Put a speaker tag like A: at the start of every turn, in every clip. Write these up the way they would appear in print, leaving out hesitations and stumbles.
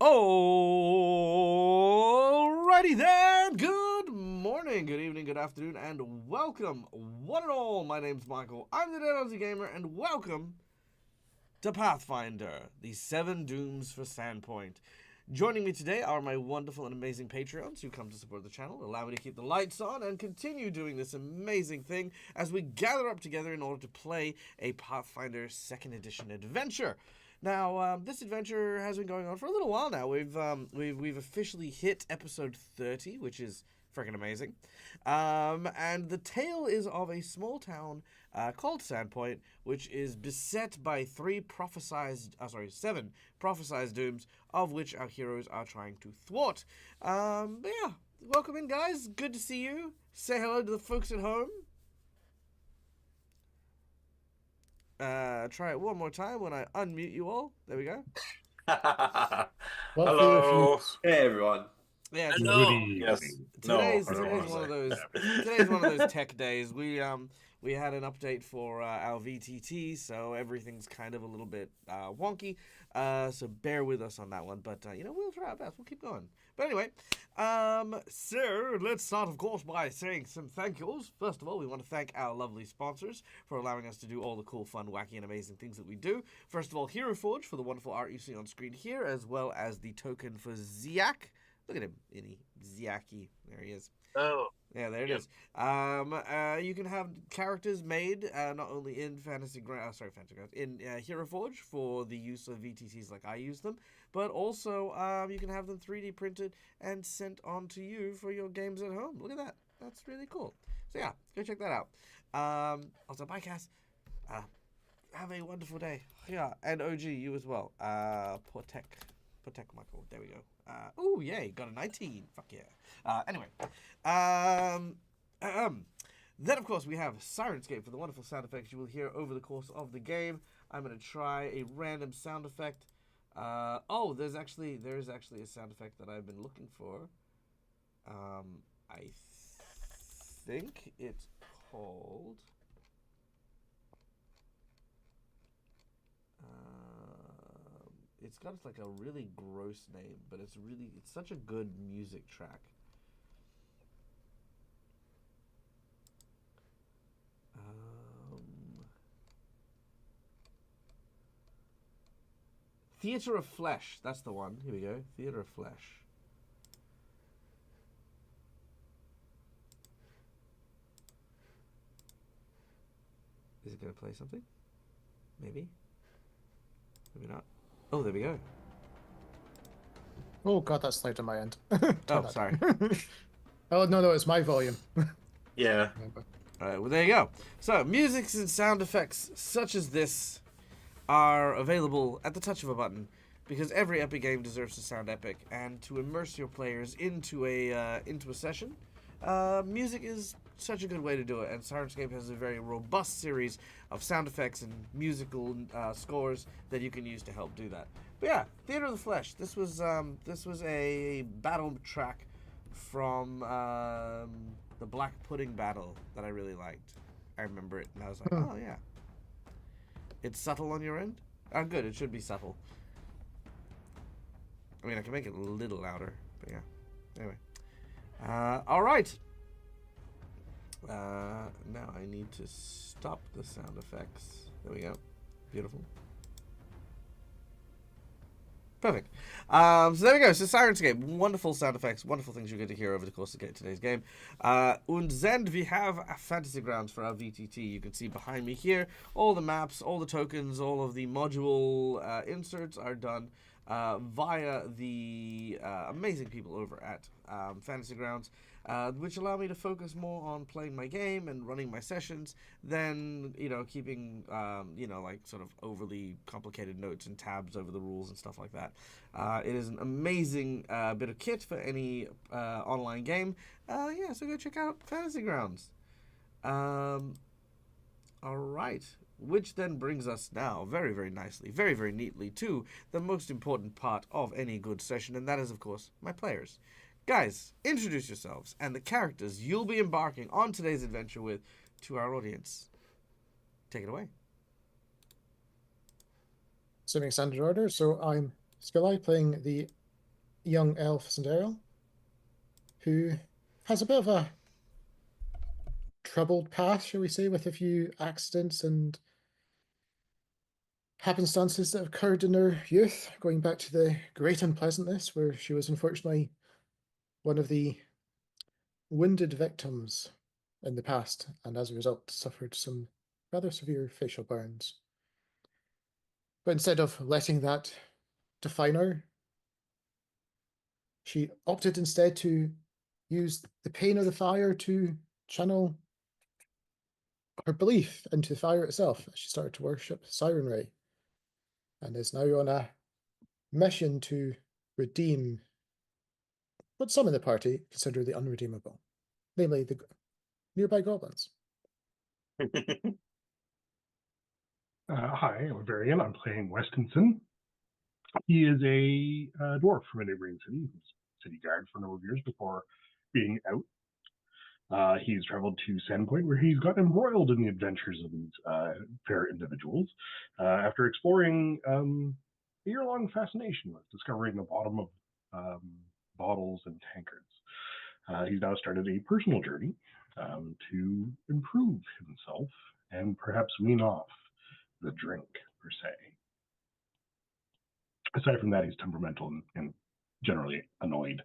A: Alrighty then, good morning, good evening, good afternoon, and welcome, one and all. My name's Michael, I'm the Dead Aussie Gamer, and welcome to Pathfinder, the 7 Dooms for Sandpoint. Joining me today are my wonderful and amazing Patreons who come to support the channel, allow me to keep the lights on, and continue doing this amazing thing as we gather up together in order to play a Pathfinder 2nd Edition adventure. Now, this adventure has been going on for a little while now. We've officially hit episode 30, which is freaking amazing. And the tale is of a small town called Sandpoint, which is beset by 7 prophesized dooms, of which our heroes are trying to thwart. But yeah, welcome in, guys. Good to see you. Say hello to the folks at home. Try it one more time when I unmute you all. There we go.
B: Hello.
C: Hey everyone.
A: Yeah.
B: Hello. Yes.
A: Today's
B: I don't
A: one
B: wanna
A: of those.
B: say.
A: Today's one of those tech days. We had an update for our VTT, so everything's kind of a little bit wonky. So bear with us on that one. But we'll try our best. We'll keep going. But anyway, so let's start, of course, by saying some thank yous. First of all, we want to thank our lovely sponsors for allowing us to do all the cool, fun, wacky, and amazing things that we do. First of all, Hero Forge for the wonderful art you see on screen here, as well as the token for Ziak. Look at him, Ziaki. There he is.
B: Oh.
A: Yeah, there it is. You can have characters made not only in in Hero Forge for the use of VTTs like I use them, but also you can have them 3D printed and sent on to you for your games at home. Look at that. That's really cool. So yeah, go check that out. Also, bye, Cass. Have a wonderful day. Yeah, and OG, you as well. Protect Michael. There we go. Oh, yay, got a 19. Fuck yeah. Anyway. Then, of course, we have Sirenscape for the wonderful sound effects you will hear over the course of the game. I'm going to try a random sound effect. There is actually a sound effect that I've been looking for. I think it's called... it's got like a really gross name, but it's such a good music track. Theater of Flesh, that's the one. Here we go. Theater of Flesh. Is it going to play something? Maybe. Maybe not. Oh, there we go.
D: Oh god, that's loud on my end.
A: Oh, sorry.
D: Oh no, it's my volume.
B: Yeah.
A: Alright, well there you go. So, music and sound effects such as this are available at the touch of a button, because every epic game deserves to sound epic, and to immerse your players into a session, music is such a good way to do it, and Sirenscape has a very robust series of sound effects and musical scores that you can use to help do that. But yeah, Theater of the Flesh. This was a battle track from the Black Pudding battle that I really liked. I remember it, and I was like, oh yeah. It's subtle on your end? Oh, good. It should be subtle. I mean, I can make it a little louder, but yeah. Anyway. All right. Now I need to stop the sound effects. There we go. Beautiful. Perfect. So there we go. So Sirenscape, wonderful sound effects, wonderful things you get to hear over the course of today's game. Und then we have Fantasy Grounds for our VTT. You can see behind me here all the maps, all the tokens, all of the module inserts are done via the amazing people over at Fantasy Grounds, which allow me to focus more on playing my game and running my sessions than, keeping, like sort of overly complicated notes and tabs over the rules and stuff like that. It is an amazing bit of kit for any online game. So go check out Fantasy Grounds. All right. Which then brings us now, very, very nicely, very, very neatly, to the most important part of any good session, and that is, of course, my players. Guys, introduce yourselves and the characters you'll be embarking on today's adventure with to our audience. Take it away.
D: Assuming standard order, so I'm Skilleye playing the young elf Sandero, who has a bit of a troubled past, shall we say, with a few accidents and happenstances that occurred in her youth, going back to the Great Unpleasantness, where she was unfortunately one of the wounded victims in the past, and as a result suffered some rather severe facial burns. But instead of letting that define her, she opted instead to use the pain of the fire to channel her belief into the fire itself. She started to worship Siren Ray and is now on a mission to redeem what some in the party consider the unredeemable, namely the nearby goblins.
C: Hi, I'm Varian. I'm playing Westinson. He is a dwarf from a neighboring city. He was city guard for a number of years before being out. He's traveled to Sandpoint, where he's got embroiled in the adventures of these fair individuals after exploring a year-long fascination with discovering the bottom of bottles and tankards. He's now started a personal journey to improve himself and perhaps wean off the drink, per se. Aside from that, he's temperamental and generally annoyed.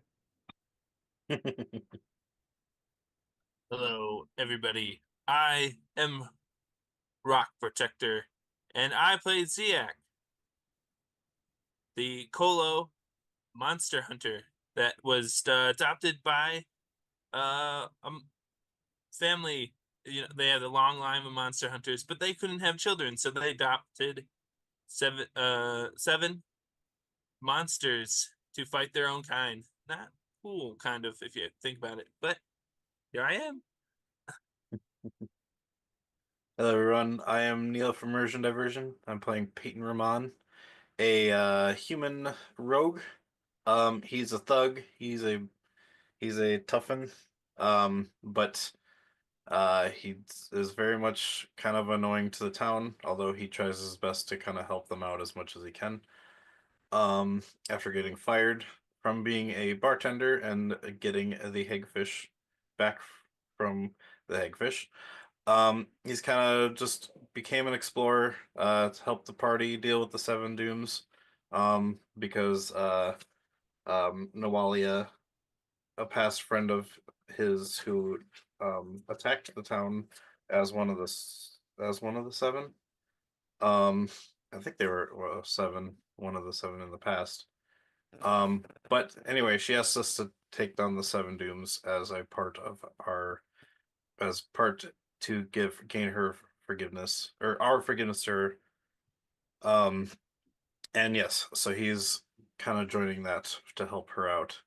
E: Hello, everybody. I am Rock Protector, and I played Ziak, the Colo monster hunter that was adopted by a family. You know, they had a long line of monster hunters, but they couldn't have children, so they adopted seven monsters to fight their own kind. Not cool, kind of, if you think about it, but here I am.
B: Hello, everyone. I am Neil from Immersion Diversion. I'm playing Peyton Ramon, a human rogue. He's a thug. He's a toughen. But he is very much kind of annoying to the town, although he tries his best to kind of help them out as much as he can. After getting fired from being a bartender and getting the hagfish back from the hagfish. He's kind of just became an explorer to help the party deal with the Seven Dooms. Because Nawalia, a past friend of his who attacked the town as one of the seven. I think they were one of the seven in the past. But anyway, she asked us to take down the Seven Dooms as a part of to gain her forgiveness or our forgiveness to her. And yes, so he's kind of joining that to help her out.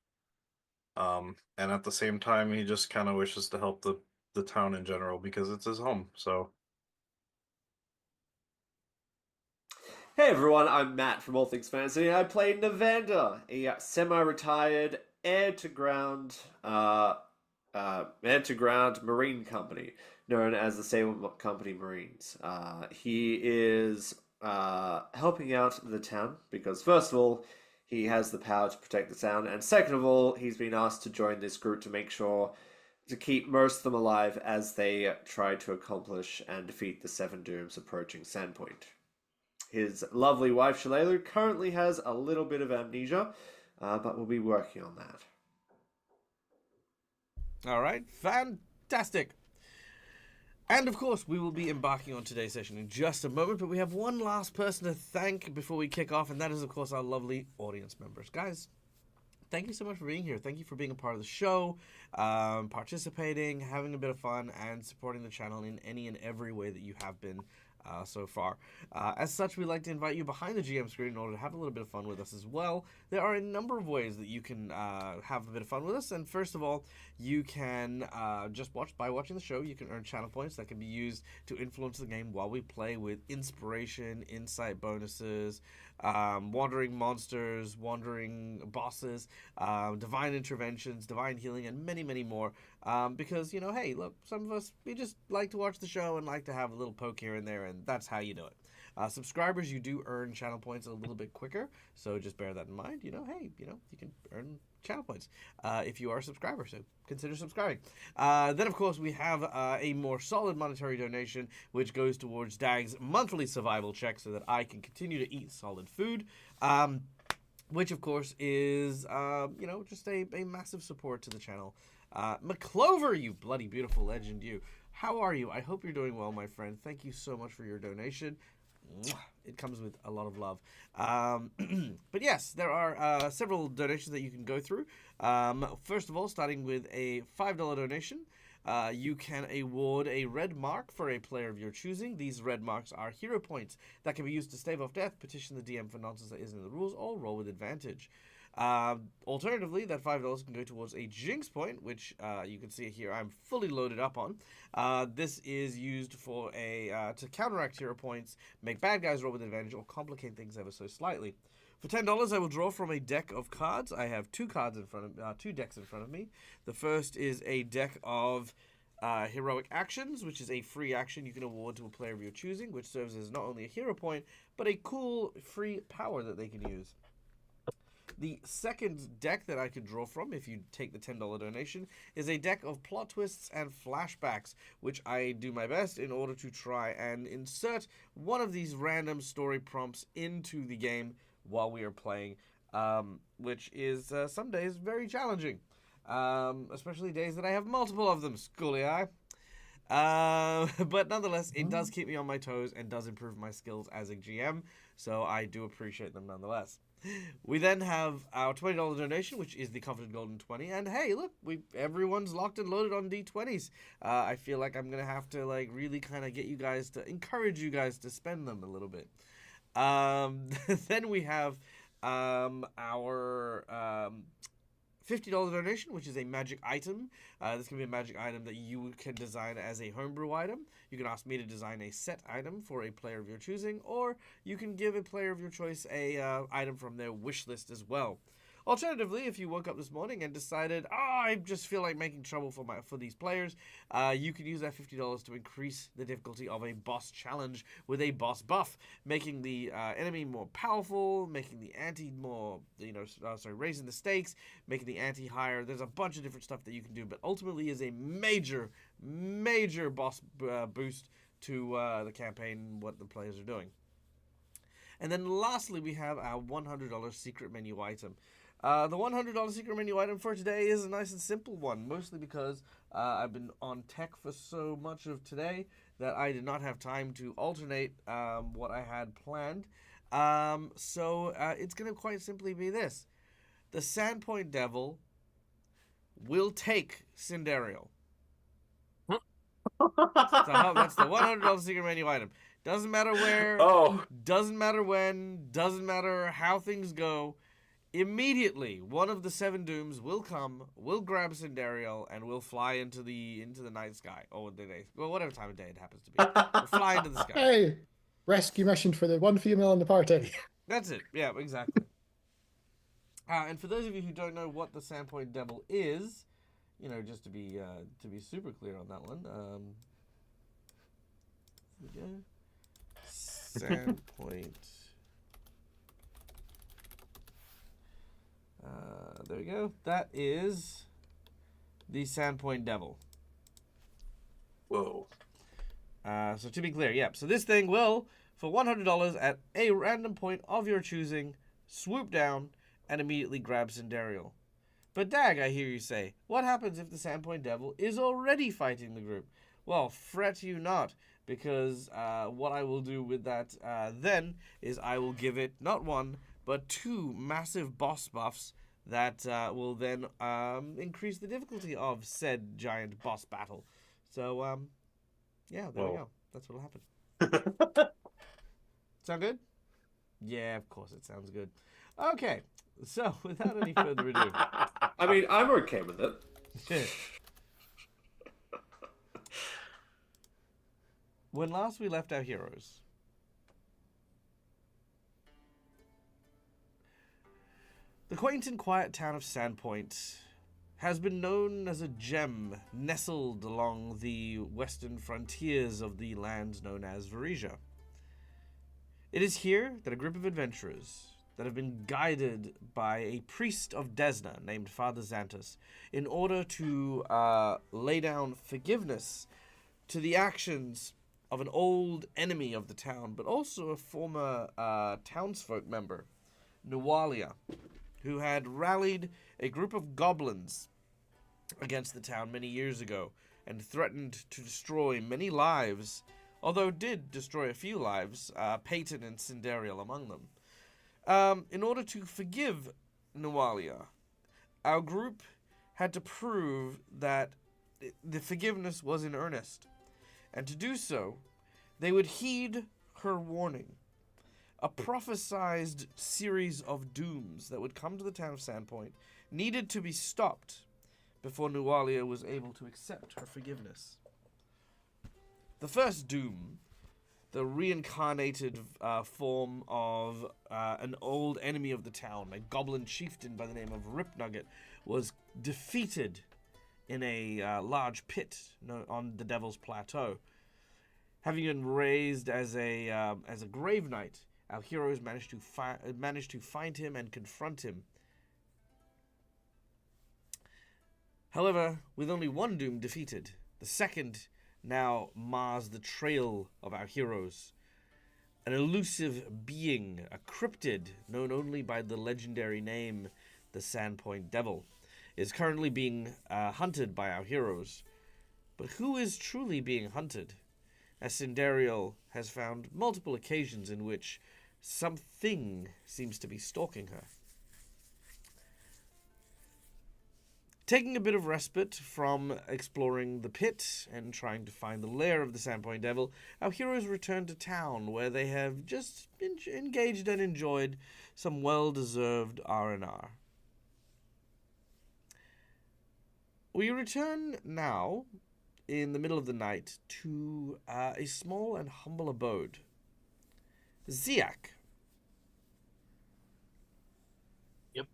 B: And at the same time, he just kind of wishes to help the town in general because it's his home. So
F: Hey everyone, I'm Matt from All Things Fantasy, and I play Navander, a semi-retired heir-to-ground marine company known as the Sable Company Marines. He is helping out the town because, first of all, he has the power to protect the town, and second of all, he's been asked to join this group to make sure to keep most of them alive as they try to accomplish and defeat the Seven Dooms approaching Sandpoint. His lovely wife, Shalelu, currently has a little bit of amnesia, but we'll be working on that.
A: All right, fantastic. And of course, we will be embarking on today's session in just a moment, but we have one last person to thank before we kick off, and that is, of course, our lovely audience members. Guys, thank you so much for being here. Thank you for being a part of the show, participating, having a bit of fun, and supporting the channel in any and every way that you have been so far. As such, we'd like to invite you behind the GM screen in order to have a little bit of fun with us as well. There are a number of ways that you can have a bit of fun with us, and first of all, you can just by watching the show, you can earn channel points that can be used to influence the game while we play with inspiration, insight bonuses, wandering monsters, wandering bosses, divine interventions, divine healing, and many, many more. Because, you know, hey, look, some of us, we just like to watch the show and like to have a little poke here and there, and that's how you do it. Subscribers, you do earn channel points a little bit quicker, so just bear that in mind. Hey, you can earn channel points if you are a subscriber, so consider subscribing. Then, of course, we have a more solid monetary donation, which goes towards Dag's monthly survival check so that I can continue to eat solid food. Which, of course, is, just a massive support to the channel. McClover, you bloody beautiful legend, you. How are you? I hope you're doing well, my friend. Thank you so much for your donation. It comes with a lot of love. But yes, there are several donations that you can go through. First of all, starting with a $5 donation, you can award a red mark for a player of your choosing. These red marks are hero points that can be used to stave off death, petition the DM for nonsense that isn't in the rules, or roll with advantage. Alternatively, that $5 can go towards a Jinx point, which you can see here I'm fully loaded up on. This is used for to counteract hero points, make bad guys roll with advantage, or complicate things ever so slightly. For $10, I will draw from a deck of cards. I have two decks in front of me. The first is a deck of Heroic Actions, which is a free action you can award to a player of your choosing, which serves as not only a hero point, but a cool free power that they can use. The second deck that I could draw from, if you take the $10 donation, is a deck of plot twists and flashbacks, which I do my best in order to try and insert one of these random story prompts into the game while we are playing, which is some days very challenging, especially days that I have multiple of them, schooly eye. But nonetheless, it does keep me on my toes and does improve my skills as a GM, so I do appreciate them nonetheless. We then have our $20 donation, which is the Coveted Golden 20, and hey, look, everyone's locked and loaded on D20s. I feel like I'm gonna have to really kind of encourage you guys to spend them a little bit. Then we have our $50 donation, which is a magic item. This can be a magic item that you can design as a homebrew item. You can ask me to design a set item for a player of your choosing, or you can give a player of your choice a item from their wish list as well. Alternatively, if you woke up this morning and decided, I just feel like making trouble for these players, you can use that $50 to increase the difficulty of a boss challenge with a boss buff, making the enemy more powerful, making the ante more, raising the stakes, making the ante higher. There's a bunch of different stuff that you can do, but ultimately is a major, major boss boost to the campaign, what the players are doing. And then lastly, we have our $100 secret menu item. The $100 secret menu item for today is a nice and simple one, mostly because I've been on tech for so much of today that I did not have time to alternate what I had planned. So it's going to quite simply be this. The Sandpoint Devil will take Cinderial. So that's the $100 secret menu item. Doesn't matter where, doesn't matter when, doesn't matter how things go. Immediately, one of the 7 dooms will come, will grab Cinderial, and will fly into the night sky, or the day, well, whatever time of day it happens to be. Will fly into the sky.
D: Hey, rescue mission for the one female in the party.
A: That's it. Yeah, exactly. And for those of you who don't know what the Sandpoint Devil is, just to be super clear on that one, here we go. Sandpoint. There we go. That is the Sandpoint Devil.
B: Whoa.
A: So to be clear, so this thing will, for $100 at a random point of your choosing, swoop down and immediately grab Cinderial. But Dag, I hear you say, what happens if the Sandpoint Devil is already fighting the group? Well, fret you not, because what I will do with that then is I will give it not one, but 2 massive boss buffs that will then increase the difficulty of said giant boss battle. So, there we go. That's what'll happen. Sound good? Yeah, of course it sounds good. Okay, so without any further ado.
F: I mean, I'm okay with it.
A: When last we left our heroes, the quaint and quiet town of Sandpoint has been known as a gem nestled along the western frontiers of the land known as Varisia. It is here that a group of adventurers that have been guided by a priest of Desna named Father Xantus in order to lay down forgiveness to the actions of an old enemy of the town, but also a former townsfolk member, Nualia, who had rallied a group of goblins against the town many years ago and threatened to destroy many lives, although did destroy a few lives, Peyton and Cinderial among them. In order to forgive Nualia, our group had to prove that the forgiveness was in earnest, and to do so, they would heed her warning. A prophesized series of dooms that would come to the town of Sandpoint needed to be stopped before Nualia was able to accept her forgiveness. The first doom, the reincarnated form of an old enemy of the town, a goblin chieftain by the name of Ripnugget, was defeated in a large pit on the Devil's Plateau. Having been raised as a grave knight, our heroes managed to find him and confront him. However, with only one doom defeated, the second now mars the trail of our heroes. An elusive being, a cryptid known only by the legendary name, the Sandpoint Devil, is currently being hunted by our heroes. But who is truly being hunted? As Cinderial has found multiple occasions in which something seems to be stalking her. Taking a bit of respite from exploring the pit and trying to find the lair of the Sandpoint Devil, our heroes return to town, where they have just engaged and enjoyed some well-deserved R&R. We return now, in the middle of the night, to a small and humble abode. Ziak.
E: Yep.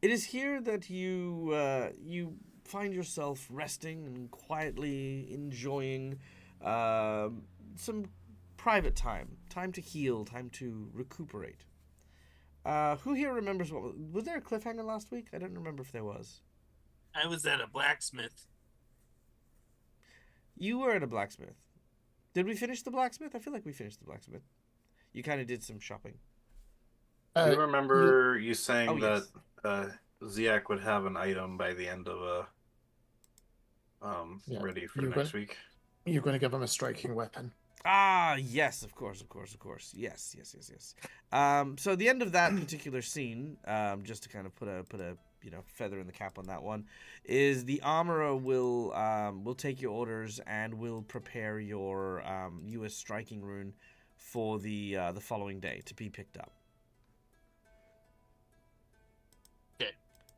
A: It is here that you find yourself resting and quietly enjoying some private time to heal, time to recuperate. Who here remembers was there a cliffhanger last week? I don't remember if there was.
E: I was at a blacksmith.
A: You were at a blacksmith. Did we finish the blacksmith? I feel like we finished the blacksmith. You kind of did some shopping.
B: Do you remember you
A: Oh,
B: saying
A: yes.
B: that Ziak would have an item by the end of
D: Yeah,
B: ready for
D: you're
B: next
D: going-
B: week?
D: You're going to give him a striking weapon.
A: Ah, yes, of course. Yes. So the end of that particular scene, just to kind of put a feather in the cap on that one, is the armorer will take your orders and will prepare your U.S. striking rune for the following day to be picked up.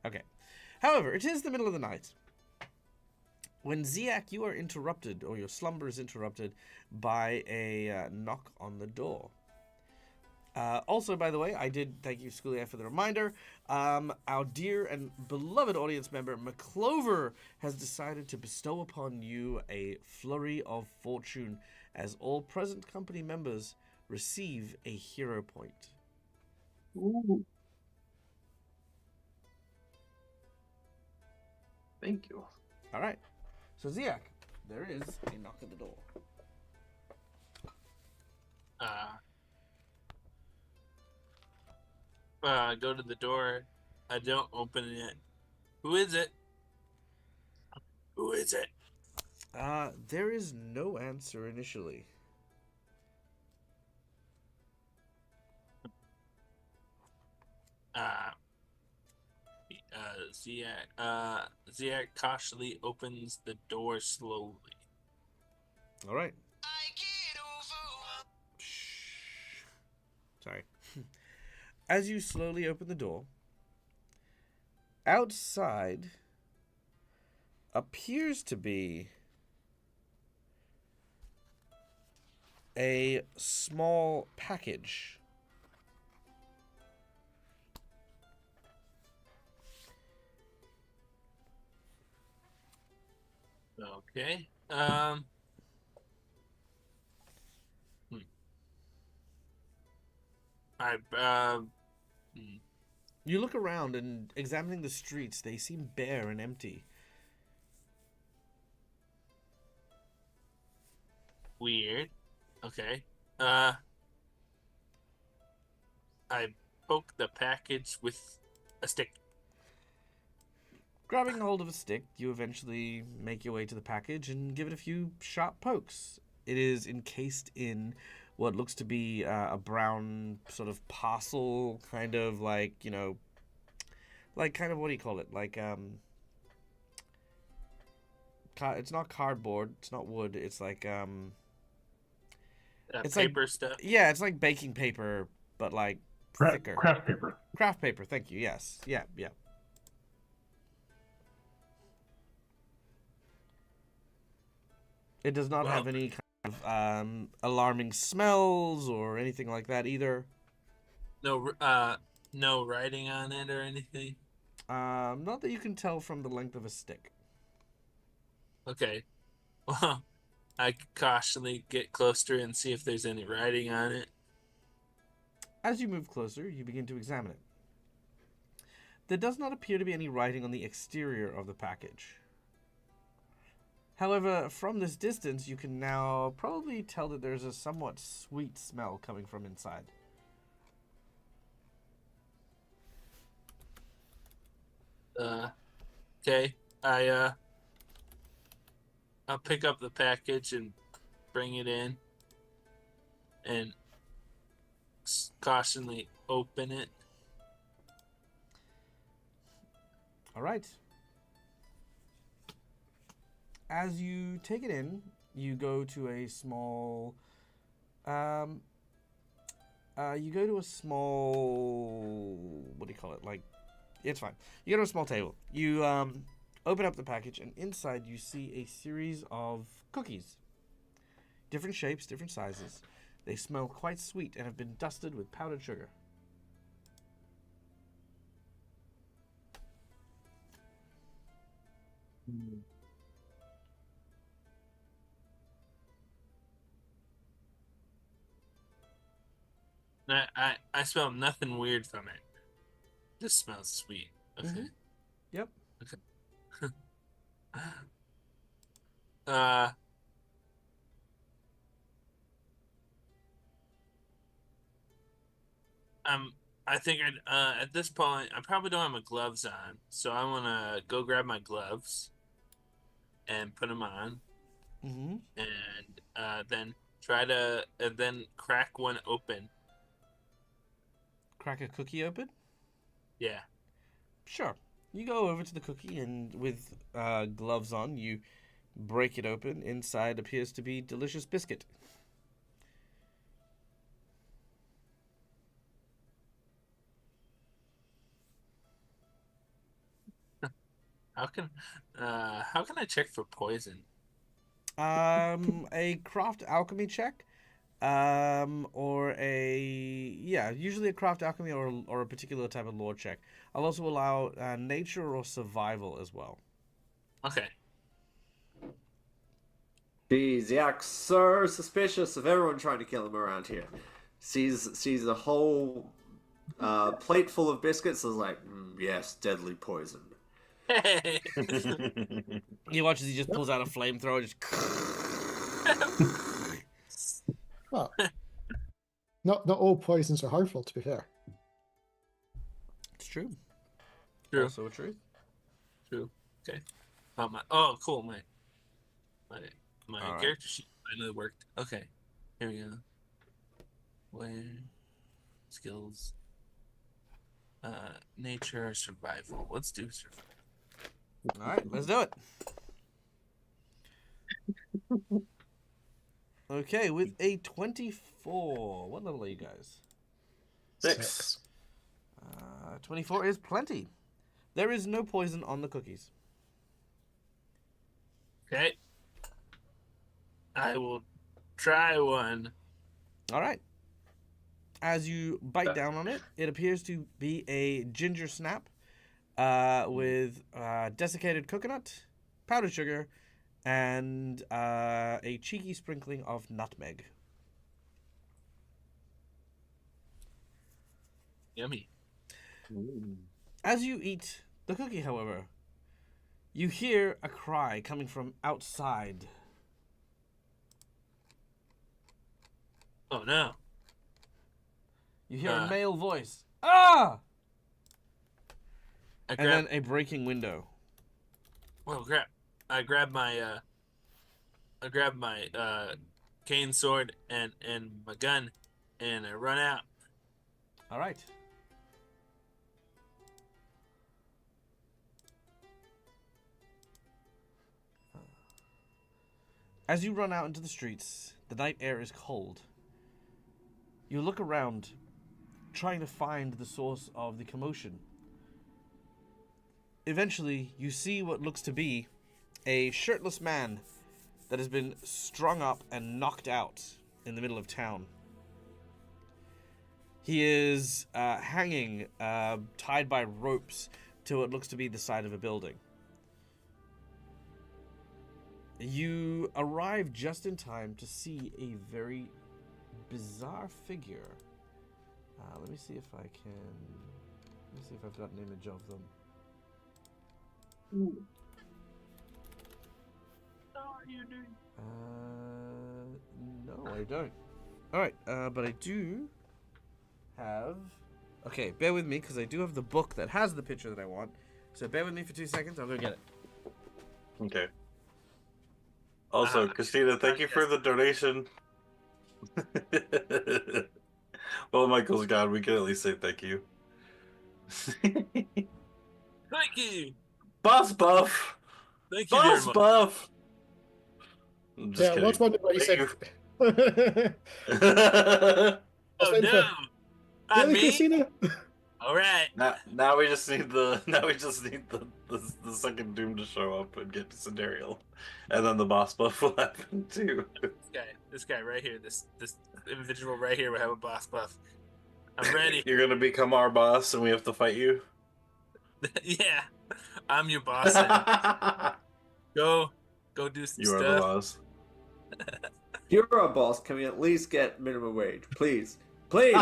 A: Okay. However, it is the middle of the night. When Ziak, you are interrupted, or your slumber is interrupted, by a knock on the door. Also, by the way, I did thank you, Schoolia, for the reminder. Our dear and beloved audience member, McClover, has decided to bestow upon you a flurry of fortune, as all present company members receive a hero point.
B: Ooh. Thank you.
A: All right. So, Ziak, there is a knock at the door.
E: Go to the door. I don't open it. Who is it? Who is it?
A: There is no answer initially.
E: Ziak cautiously opens the door slowly.
A: All right. Sorry. As you slowly open the door, outside appears to be a small package.
E: Okay. I
A: You look around and examining the streets, they seem bare and empty.
E: weird. Okay. I poke the package with a stick.
A: Grabbing hold of a stick, you eventually make your way to the package and give it a few sharp pokes. It is encased in what looks to be a brown sort of parcel, kind of like, like kind of, what do you call it? Like, it's not cardboard, it's not wood, it's like, it's like,
E: Paper stuff.
A: yeah, it's like baking paper, but like thicker.
C: Craft paper.
A: Craft paper, thank you, yes. Yeah, yeah. It does not have any kind of alarming smells or anything like that either.
E: No writing on it or anything.
A: Not that you can tell from the length of a stick.
E: Okay. Well, I cautiously get closer and see if there's any writing on it.
A: As you move closer, you begin to examine it. There does not appear to be any writing on the exterior of the package. However, from this distance, you can now probably tell that there's a somewhat sweet smell coming from inside.
E: Okay. I'll pick up the package and bring it in and cautiously open it.
A: All right. As you take it in, you go to a small, what do you call it? Like, it's fine. You go to a small table. You open up the package, and inside you see a series of cookies. Different shapes, different sizes. They smell quite sweet and have been dusted with powdered sugar.
E: I smell nothing weird from it. This smells sweet. Okay.
A: Mhm. Yep.
E: Okay. I think at this point I probably don't have my gloves on, so I want to go grab my gloves and put them on,
A: Mm-hmm.
E: and then try to then crack one open.
A: Crack a cookie open?
E: Yeah.
A: Sure. You go over to the cookie and with gloves on, you break it open. Inside appears to be delicious biscuit.
E: How can I check for poison?
A: A craft alchemy check, usually a craft alchemy or a particular type of lore check. I'll also allow nature or survival as well.
E: Okay.
F: Jeez, Yak's so suspicious of everyone trying to kill him around here. Sees a whole plate full of biscuits. Is like, yes, deadly poison.
E: Hey.
A: You watch as he just pulls out a flamethrower. Just
D: Well, not all poisons are harmful, to be fair.
A: It's true.
E: True.
A: Also a truth.
E: True. Okay. Cool. My
A: All right.
E: character sheet finally worked. Okay. Here we go. Where skills? Nature or survival? Let's do survival.
A: All right, let's do it. Okay, with a 24. What level are you guys?
B: 6.
A: 24 is plenty. There is no poison on the cookies.
E: Okay. I will try one.
A: All right. As you bite down on it, it appears to be a ginger snap with desiccated coconut, powdered sugar, and a cheeky sprinkling of nutmeg.
E: Yummy.
A: As you eat the cookie, however, you hear a cry coming from outside.
E: Oh no.
A: You hear a
E: Uh.
A: male voice. Ah!
E: I
A: And
E: grab.
A: then a breaking window.
E: Oh crap! I grab my cane sword and my gun, and I run out.
A: All right. As you run out into the streets, the night air is cold. You look around, trying to find the source of the commotion. Eventually, you see what looks to be a shirtless man that has been strung up and knocked out in the middle of town. He is hanging, tied by ropes to what looks to be the side of a building. You arrive just in time to see a very bizarre figure. Let me see if I can. Let me see if I've got an image of them. No, I don't. All right, but I do have. Okay, bear with me because I do have the book that has the picture that I want. So bear with me for 2 seconds. I'll go get it.
B: Okay. Also, Christina, thank you for the donation. Well, Michael's gone. We can at least say thank you.
E: Thank you.
B: Boss Buff!
E: Thank you very
B: Boss
E: much.
B: Buff! I'm just
D: Yeah,
B: kidding.
D: what's one what you said?
B: Thank
E: Oh
D: waiting
E: no!
D: for-
E: On
D: Really,
E: me?
D: Christina?
E: All right.
B: now we just need the the second Doom to show up and get to Scenarial, and then the boss buff will happen too.
E: This guy right here, this individual right here will have a boss buff. I'm ready.
B: You're gonna become our boss, and we have to fight you.
E: Yeah, I'm your boss now. Go do some
B: You are the
E: stuff.
B: boss.
F: You're our boss. Can we at least get minimum wage, please? Please.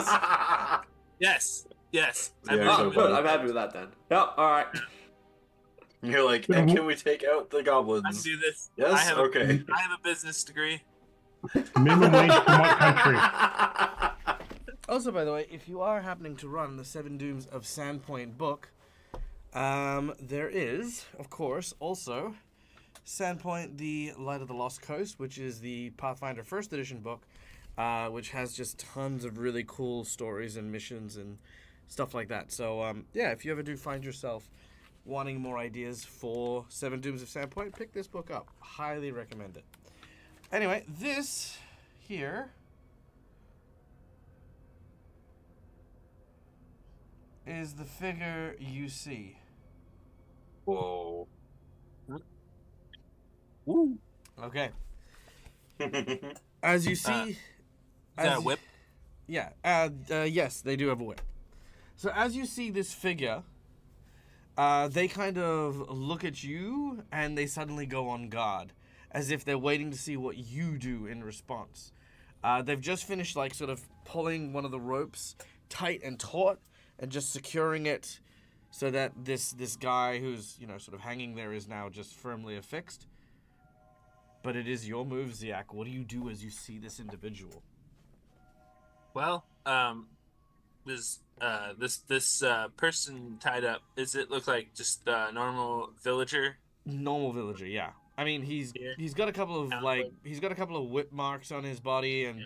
E: Yes.
B: Yeah,
F: Oh,
B: so
F: good.
B: bad.
F: I'm happy with that then. Yep. All right.
B: You're like, and can we take out the
E: I can
B: goblins?
E: do this.
B: Yes. Okay.
E: I have a business degree.
C: Minimum wage from what country?
A: Also, by the way, if you are happening to run the Seven Dooms of Sandpoint book, there is, of course, also Sandpoint: The Light of the Lost Coast, which is the Pathfinder First Edition book, which has just tons of really cool stories and missions and stuff like that. So, yeah, if you ever do find yourself wanting more ideas for Seven Dooms of Sandpoint, pick this book up. Highly recommend it. Anyway, this here is the figure you see.
B: Whoa.
E: Woo.
A: Okay. As you see...
E: Is that a whip?
A: Yeah. Yes, they do have a whip. So as you see this figure, they kind of look at you and they suddenly go on guard, as if they're waiting to see what you do in response. They've just finished like sort of pulling one of the ropes tight and taut and just securing it so that this guy who's, you know, sort of hanging there is now just firmly affixed. But it is your move, Ziak. What do you do as you see this individual?
E: Well, this person tied up, does it look like just a normal villager?
A: Normal villager, yeah. I mean, he's got a couple of whip marks on his body and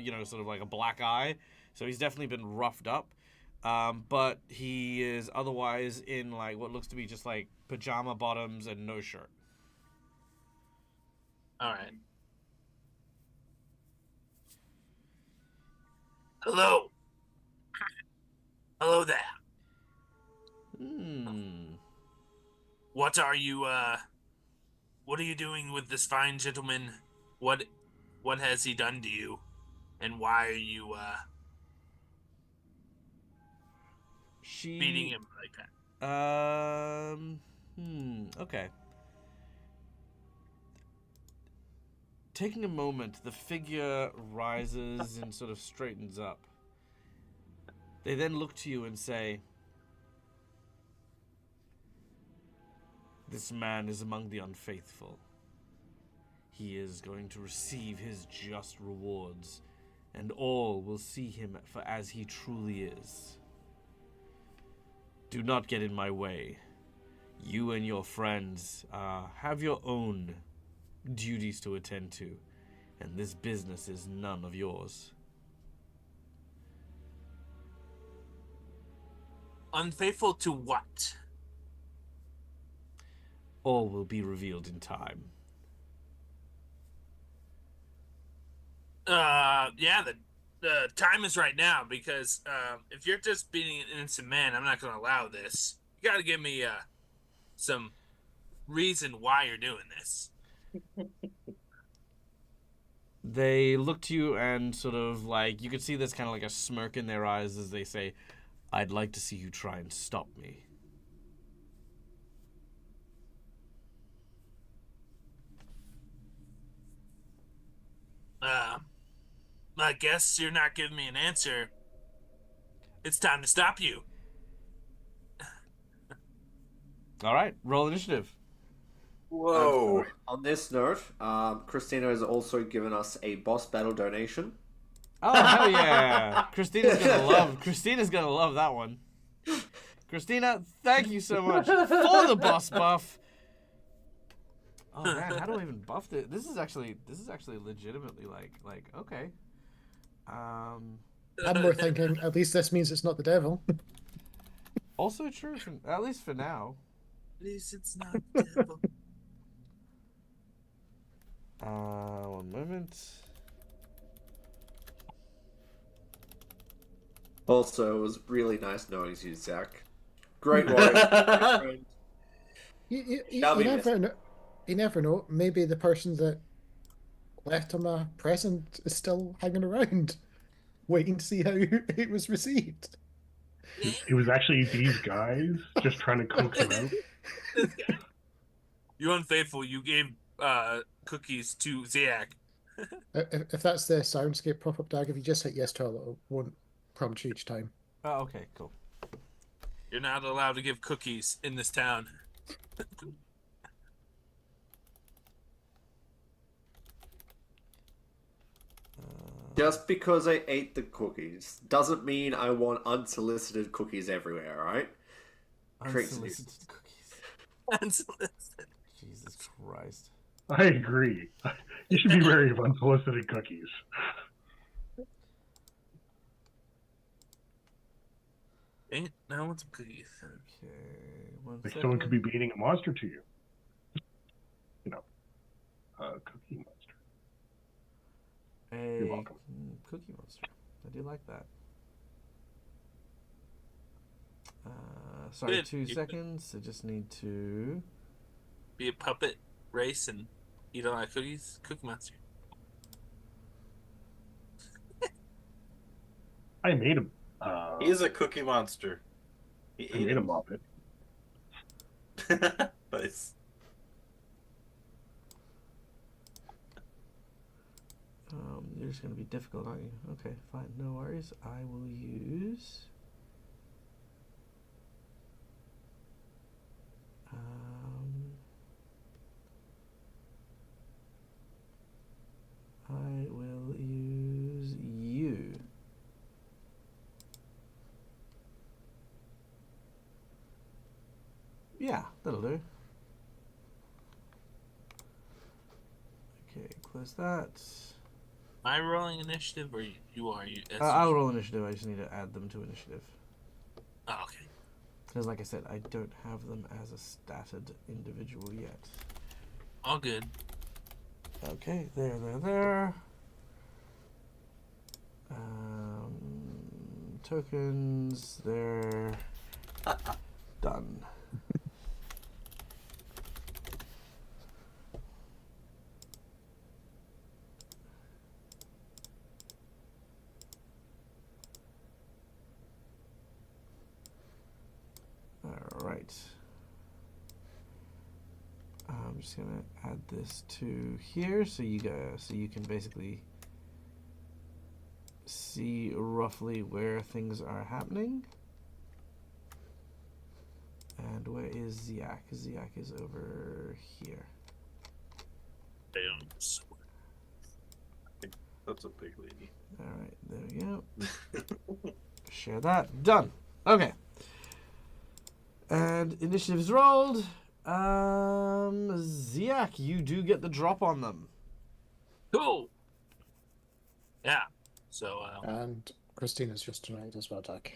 A: you know, sort of like a black eye. So he's definitely been roughed up. But he is otherwise in like what looks to be just like pajama bottoms and no shirt.
E: All right. Hello. Hello there. What are you doing with this fine gentleman? What has he done to you? And why are you beating him like that?
A: Okay. Taking a moment, the figure rises and sort of straightens up. They then look to you and say, "This man is among the unfaithful. He is going to receive his just rewards, and all will see him for as he truly is. Do not get in my way. You and your friends have your own duties to attend to, and this business is none of yours."
E: Unfaithful to what?
A: All will be revealed in time.
E: Yeah, the time is right now, because if you're just beating an innocent man, I'm not going to allow this. You got to give me some reason why you're doing this.
A: They look to you and sort of like, you can see there's kind of like a smirk in their eyes as they say, "I'd like to see you try and stop me."
E: I guess you're not giving me an answer. It's time to stop you.
A: All right, roll initiative.
B: Whoa.
F: On this note, Christina has also given us a boss battle donation.
A: Oh, hell yeah. Christina's gonna love that one. Christina, thank you so much for the boss buff. Oh man, how do I even buff this? This is actually legitimately like okay.
D: I'm more thinking, at least this means it's not the devil.
A: Also true at least for now.
E: At least it's not the devil.
A: 1 moment.
F: Also, it was really nice knowing you, Zach. Great work.
D: You
F: Shall we miss?
D: you never know. Maybe the person that left him a present is still hanging around, waiting to see how it was received.
C: It was actually these guys just trying to coax him out.
E: This guy. You unfaithful. You gave cookies to Zach.
D: If that's the Sirenscape pop-up tag, if you just hit yes to all, it won't prompt you each time.
A: Oh, okay, cool.
E: You're not allowed to give cookies in this town.
F: Just because I ate the cookies doesn't mean I want unsolicited cookies everywhere, alright?
A: Unsolicited cookies.
E: Unsolicited.
A: Jesus Christ.
C: I agree. You should be wary of unsolicited cookies.
E: Dang it, now I want some cookies.
A: Okay, 1
C: Like
A: second.
C: someone could be beating a monster to you. You know, a cookie monster. You're welcome.
A: Cookie Monster. I do like that. Sorry,
E: Good.
A: 2 seconds. I just need to...
E: Be a puppet race and eat a lot of cookies. Cookie Monster.
C: I made him.
B: He's a cookie monster.
C: I made a Muppet.
B: Nice.
A: You're just going to be difficult, aren't you? Okay, fine. No worries. I will use... I will use you. Yeah, that'll do. Okay, close that.
E: Am I rolling initiative or you are?
A: I'll roll initiative. I just need to add them to initiative.
E: Oh, okay.
A: Because, like I said, I don't have them as a statted individual yet.
E: All good.
A: Okay, there. Tokens, they're done. All right. I'm just gonna add this to here, so you can basically see roughly where things are happening. And where is Ziak? Ziak is over here.
E: Damn.
B: That's a big lady.
A: All right, there we go. Share that. Done. Okay. And initiatives rolled. Ziak, you do get the drop on them.
E: Cool. Yeah. So,
D: And Christina's just tonight as well, Doc.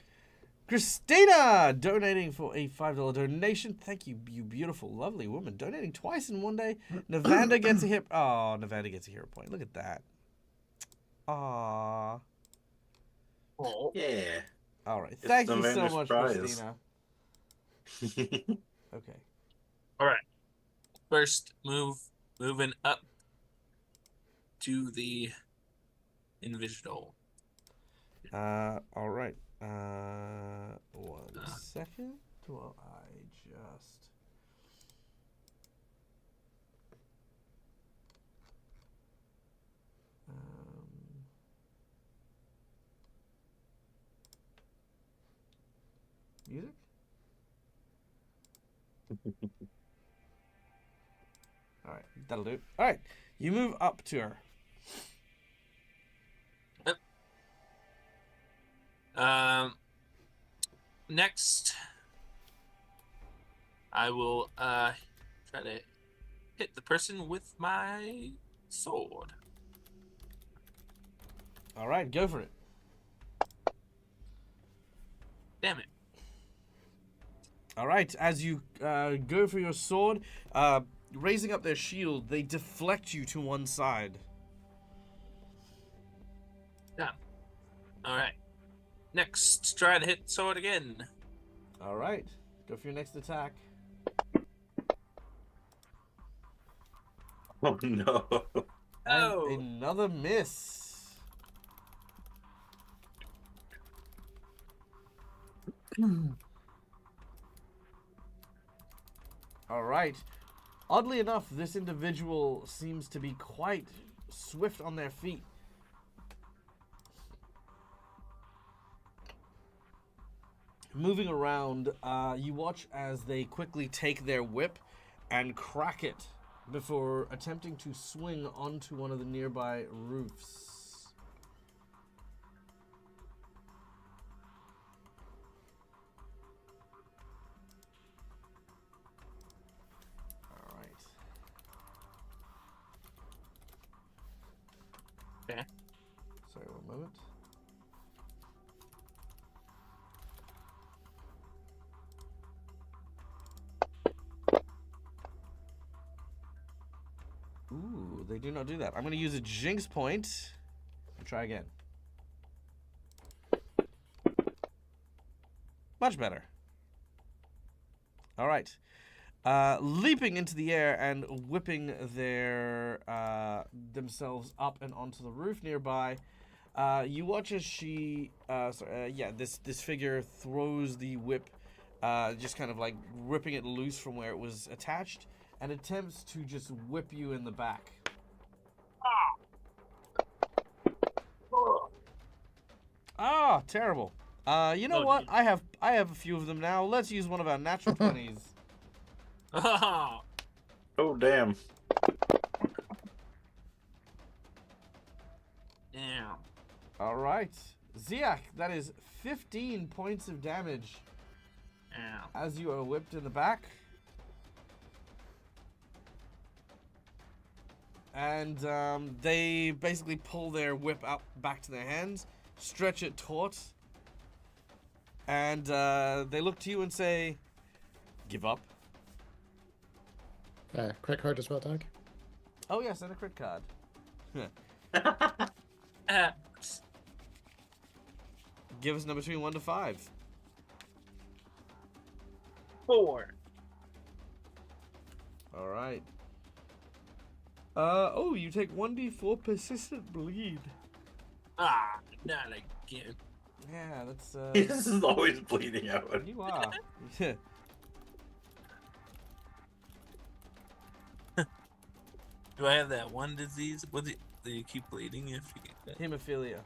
A: Christina donating for a $5 donation. Thank you, you beautiful, lovely woman. Donating twice in one day. Navanda gets a hit. Oh, Navanda gets a hero point. Look at that. Aww.
E: oh,
B: Yeah.
A: All right.
B: It's
A: Thank you so
B: Navanda's
A: much,
B: prize.
A: Christina. Okay.
E: all right. First moving up to the invisible.
A: All right. 1 second. Well, I just. Music? Alright, that'll do. Alright, you move up to her.
E: Next, I will try to hit the person with my sword.
A: Alright, go for it.
E: Damn it.
A: Alright, as you go for your sword, raising up their shield, they deflect you to one side.
E: Yeah. All right. Next, try to hit sword again.
A: Alright, go for your next attack.
B: Oh no.
A: And
E: Oh.
A: another miss. Alright. Oddly enough, this individual seems to be quite swift on their feet. Moving around, you watch as they quickly take their whip and crack it before attempting to swing onto one of the nearby roofs. All right.
E: Okay.
A: Sorry, one moment. Ooh, they do not do that. I'm going to use a jinx point and try again. Much better. All right. Leaping into the air and whipping their themselves up and onto the roof nearby. You watch as she, this figure throws the whip, just kind of like ripping it loose from where it was attached, and attempts to just whip you in the back. Ah, terrible. You know
E: Oh,
A: what?
E: dude.
A: I have a few of them now. Let's use one of our natural 20s.
E: Oh,
B: Oh damn.
E: damn.
A: All right, Ziak, that is 15 points of damage
E: Ow.
A: as you are whipped in the back. And they basically pull their whip up back to their hands, stretch it taut, and they look to you and say, "Give up."
D: Crit card as well, Doc.
A: Oh yes, and a crit card. Give us a number between 1 to 5.
E: 4.
A: All right. You take 1d4 persistent bleed.
E: Ah, not again.
A: Yeah, that's
B: This is always bleeding out.
A: you are.
E: Do I have that one disease? What do you keep bleeding if you get that?
A: Hemophilia.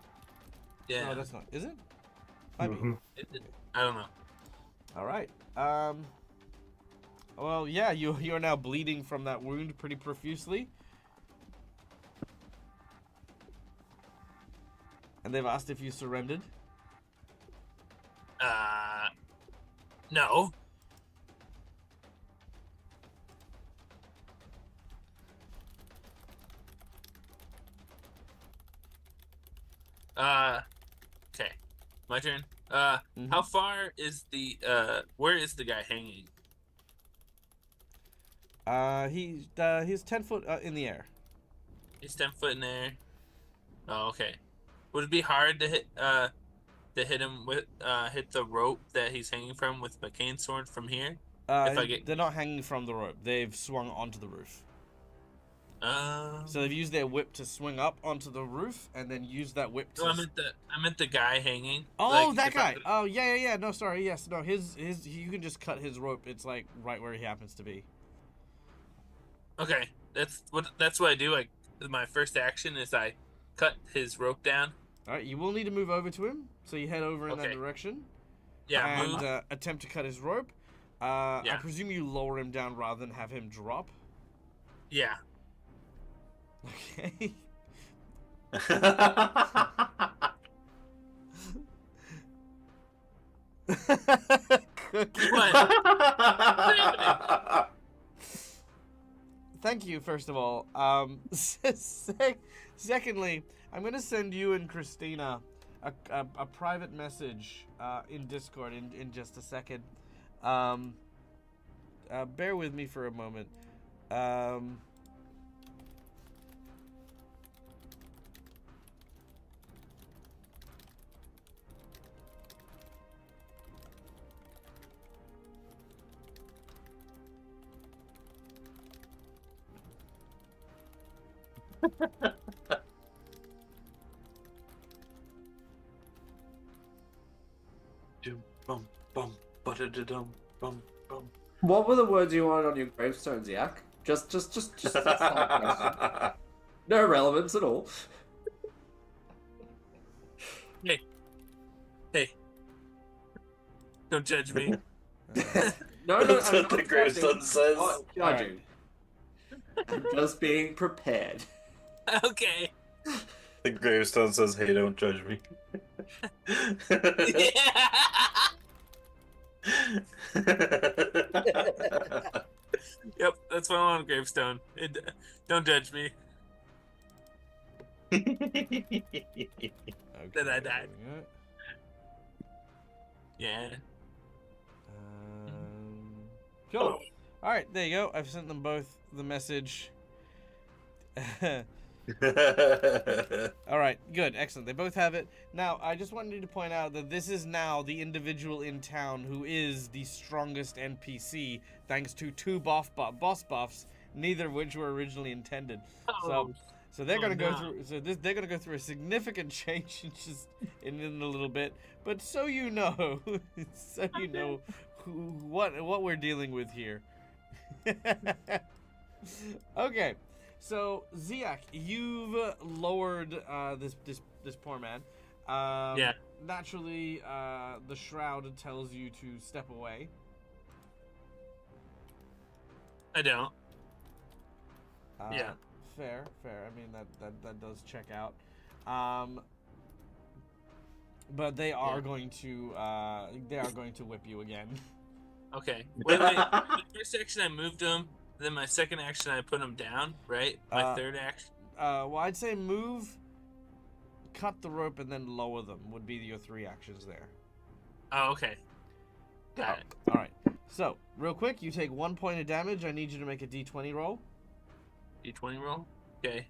E: Yeah.
A: No, that's not. Is it? Might be.
C: Mhm.
E: I don't know.
A: All right. Well, yeah, you're now bleeding from that wound pretty profusely. And they've asked if you surrendered.
E: No. Okay. My turn. How far is the where is the guy hanging?
A: He's 10 foot in the air.
E: He's 10 foot in there. Oh, okay. Would it be hard to hit him with hit the rope that he's hanging from with my cane sword from here? If I get
A: They're not hanging from the rope. They've swung onto the roof. So they've used their whip to swing up onto the roof, and then use that whip to.
E: No, I meant the guy hanging.
A: Oh,
E: Like,
A: that
E: if
A: guy. Oh, yeah. No, sorry. Yes, no. His. You can just cut his rope. It's like right where he happens to be.
E: Okay, that's what I do. Like my first action is I cut his rope down.
A: All right. You will need to move over to him, so you head over in that
E: Okay.
A: direction.
E: Yeah,
A: And
E: move.
A: attempt to cut his rope. I
E: Yeah.
A: presume you lower him down rather than have him drop.
E: Yeah.
A: Okay. Cookie. Thank you, first of all. Secondly, I'm going to send you and Christina a private message in Discord in just a second. Bear with me for a moment.
B: Dum, bum, bum, ba-da-da-dum, bum, bum.
F: What were the words you wanted on your gravestone, Ziak? Just a side question. No relevance at all.
E: Hey. Don't judge me.
F: No,
B: That's
F: I'm
B: what the
F: not
B: gravestone
F: judging.
B: says.
F: Not judging. I'm just being prepared.
E: Okay.
B: The gravestone says, "Hey, don't judge me."
E: Yep, that's what I want on gravestone. Don't judge me.
A: Okay,
E: That I died.
A: yeah.
E: Yeah.
A: Cool. All right, there you go. I've sent them both the message. All right, good, excellent. They both have it. Now, I just wanted to point out that this is now the individual in town who is the strongest NPC, thanks to two boss buffs, neither of which were originally intended. So they're gonna go through. So they're gonna go through a significant change in a little bit. But so you know, what we're dealing with here. Okay. So Ziak, you've lowered this poor man.
E: Yeah.
A: Naturally, the shroud tells you to step away.
E: I don't.
A: Yeah. Fair. I mean that does check out. But they are going to whip you again.
E: Okay. Wait. My first action I moved him. Then my second action I put him down. Right. My third action.
A: Well, I'd say move, cut the rope, and then lower them would be your three actions there.
E: Oh, okay. Got it.
A: All right. So real quick, you take 1 point of damage. I need you to make a D20 roll.
E: D20 roll. Okay.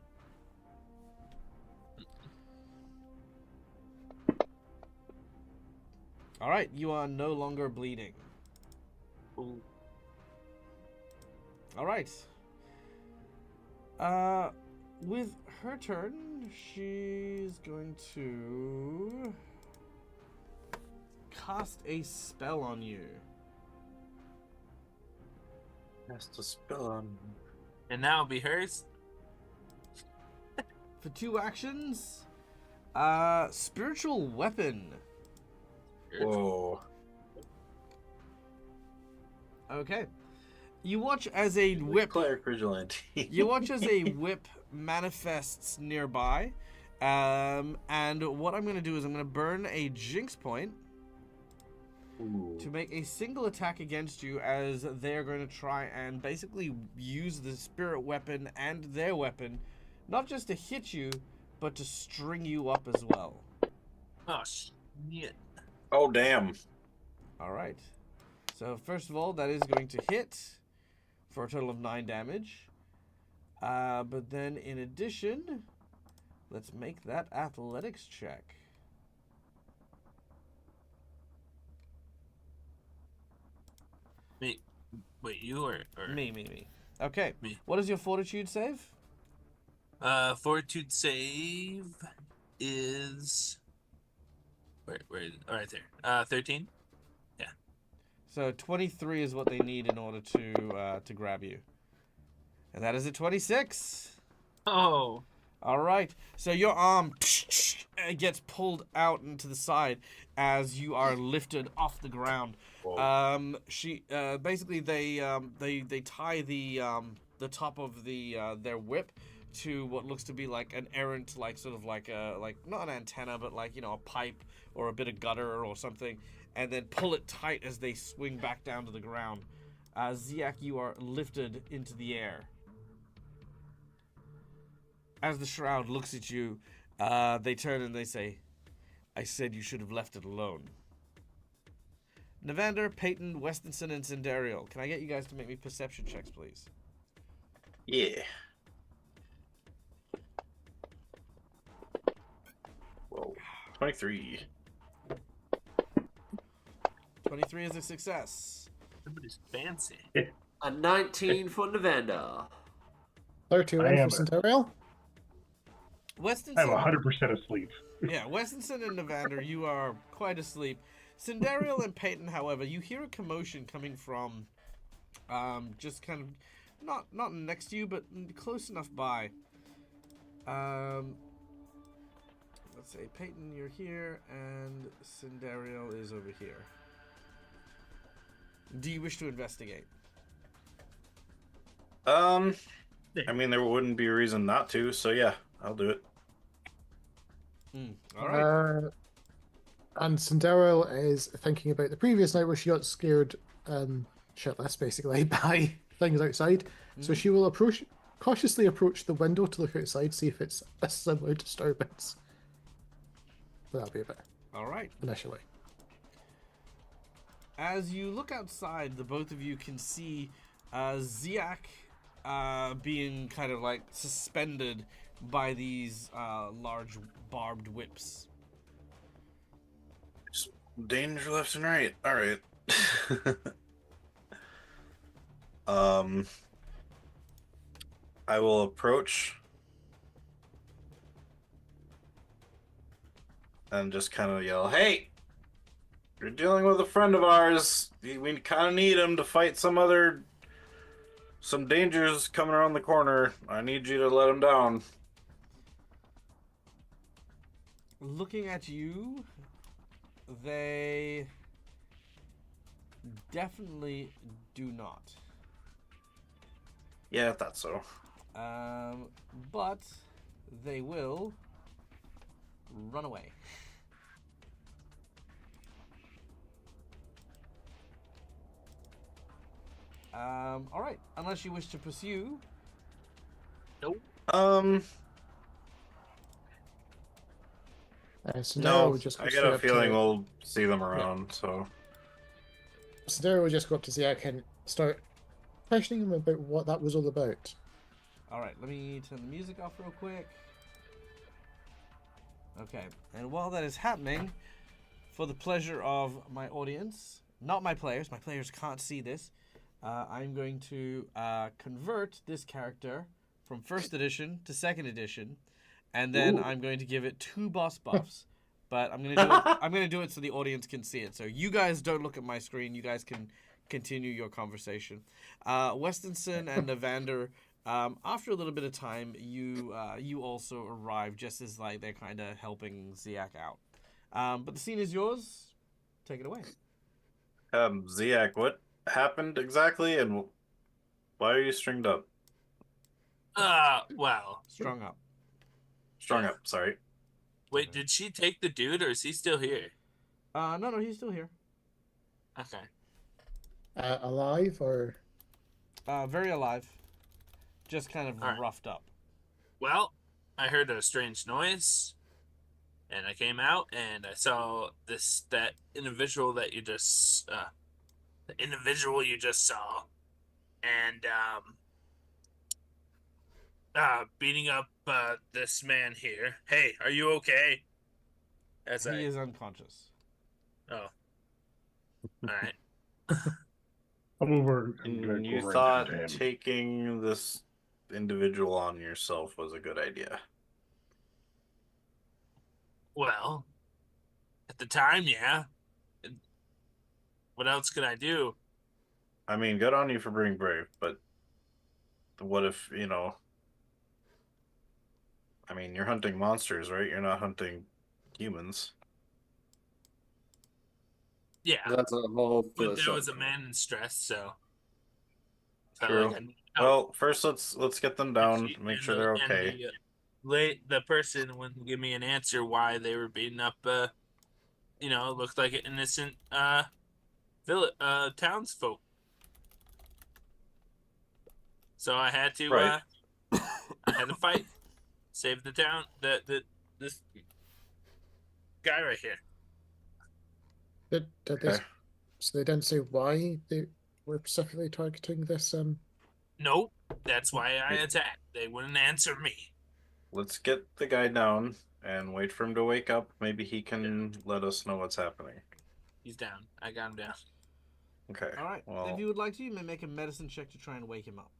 A: All right. You are no longer bleeding.
E: Ooh.
A: All right. With her turn, she's going to cast a spell on you.
B: Cast a spell on.
E: And now it'll be hers.
A: For 2 actions, Spiritual weapon.
B: Whoa.
A: Okay. You watch as a whip.
B: Cleric vigilante.
A: You watch as a whip manifests nearby. And what I'm going to do is I'm going to burn a jinx point to make a single attack against you, as they're going to try and basically use the spirit weapon and their weapon, not just to hit you, but to string you up as well.
E: Oh, shit.
B: Oh, damn.
A: All right. So first of all, that is going to hit for a total of 9 damage. But then in addition, let's make that athletics check.
E: Wait, you or
A: Me. Okay.
E: Me.
A: What is your fortitude save?
E: Fortitude save is where is it? Oh, right there. 13.
A: So 23 is what they need in order to grab you. And that is a 26.
E: Oh.
A: All right. So your arm gets pulled out into the side as you are lifted off the ground. She basically they tie the top of their whip to what looks to be like an errant, like sort of like not an antenna, but like, you know, a pipe or a bit of gutter or something, and then pull it tight as they swing back down to the ground. Ziak, you are lifted into the air. As the shroud looks at you, they turn and they say, "I said you should have left it alone." Navander, Peyton, Westinson, and Sindariel, can I get you guys to make me perception checks, please?
B: Yeah. Whoa. 23.
A: 23 is a success.
E: Somebody's fancy.
F: A 19 for Navander.
D: 31
C: I
D: for
C: am-
D: Centurial.
C: I'm
A: Westinson,
C: 100% asleep.
A: yeah, Westinson and Navander, you are quite asleep. Sindariel and Peyton, however, you hear a commotion coming from, just kind of not next to you, but close enough by. Let's say Peyton, you're here, and Sindariel is over here. Do you wish to investigate?
B: I mean, there wouldn't be a reason not to, so yeah, I'll do it.
A: All right.
D: And Cinderella is thinking about the previous night where she got scared shitless, basically, by things outside. So she will cautiously approach the window to look outside, see if it's a similar disturbance. But that'll be about it
A: All right.
D: initially.
A: As you look outside, the both of you can see Ziak being kind of like suspended by these large barbed whips.
B: Just danger left and right. All right. I will approach and just kind of yell, "Hey, you're dealing with a friend of ours. We kind of need him to fight some dangers coming around the corner. I need you to let him down."
A: Looking at you, they definitely do not.
B: Yeah, I thought so.
A: But they will run away. All right. Unless you wish to pursue.
E: Nope.
D: Cinderella
B: No,
D: would just go
B: I
D: straight
B: got a
D: up
B: feeling
D: to,
B: we'll see them around, so.
D: Cinderella would just go up to Ziak and start questioning him about what that was all about.
A: All right. Let me turn the music off real quick. Okay. And while that is happening, for the pleasure of my audience, not my players can't see this, I'm going to convert this character from first edition to second edition, and then I'm going to give it 2 boss buffs. But I'm gonna do it so the audience can see it. So you guys don't look at my screen. You guys can continue your conversation. Westinson and Navander, After a little bit of time, you also arrive just as like they're kind of helping Ziak out. But the scene is yours. Take it away.
B: Ziak, what happened exactly, and why are you stringed up?
E: Well,
A: Strung up.
B: Strung
E: Yeah.
B: up, sorry.
E: wait, did she take the dude, or is he still here?
A: No, he's still here.
E: Okay.
D: Alive or
A: Very alive. Just kind of
E: All right.
A: roughed up.
E: Well, I heard a strange noise, and I came out, and I saw that individual that you just the individual you just saw, and beating up this man here. Hey, are you okay? As
A: He is unconscious.
E: Oh, all right.
C: I'm over. I'm gonna
B: And
C: go
B: you
C: over
B: thought
C: and talk to him.
B: taking this individual on yourself was a good idea.
E: Well, at the time, yeah. What else could I do?
B: I mean, good on you for being brave, but what if, I mean, you're hunting monsters, right? You're not hunting humans.
E: Yeah,
F: That's a whole
E: but there was a
F: philosophical.
E: man in stress, so felt
B: True.
E: like I needed help.
B: Well, first let's get them down, make sure they're okay.
E: The person wouldn't give me an answer why they were beating up. Looked like an innocent townsfolk. So I had to
B: Right.
E: I had to fight, save the town. This guy right here.
D: did they?
B: Okay.
D: So they didn't say why they were specifically targeting this.
E: Nope, that's why I
B: Yeah.
E: attacked. They wouldn't answer me.
B: Let's get the guy down and wait for him to wake up. Maybe he can let us know what's happening.
E: He's down. I got him down.
B: Okay.
A: All right.
B: Well,
A: If you would like to, you may make a medicine check to try and wake him up.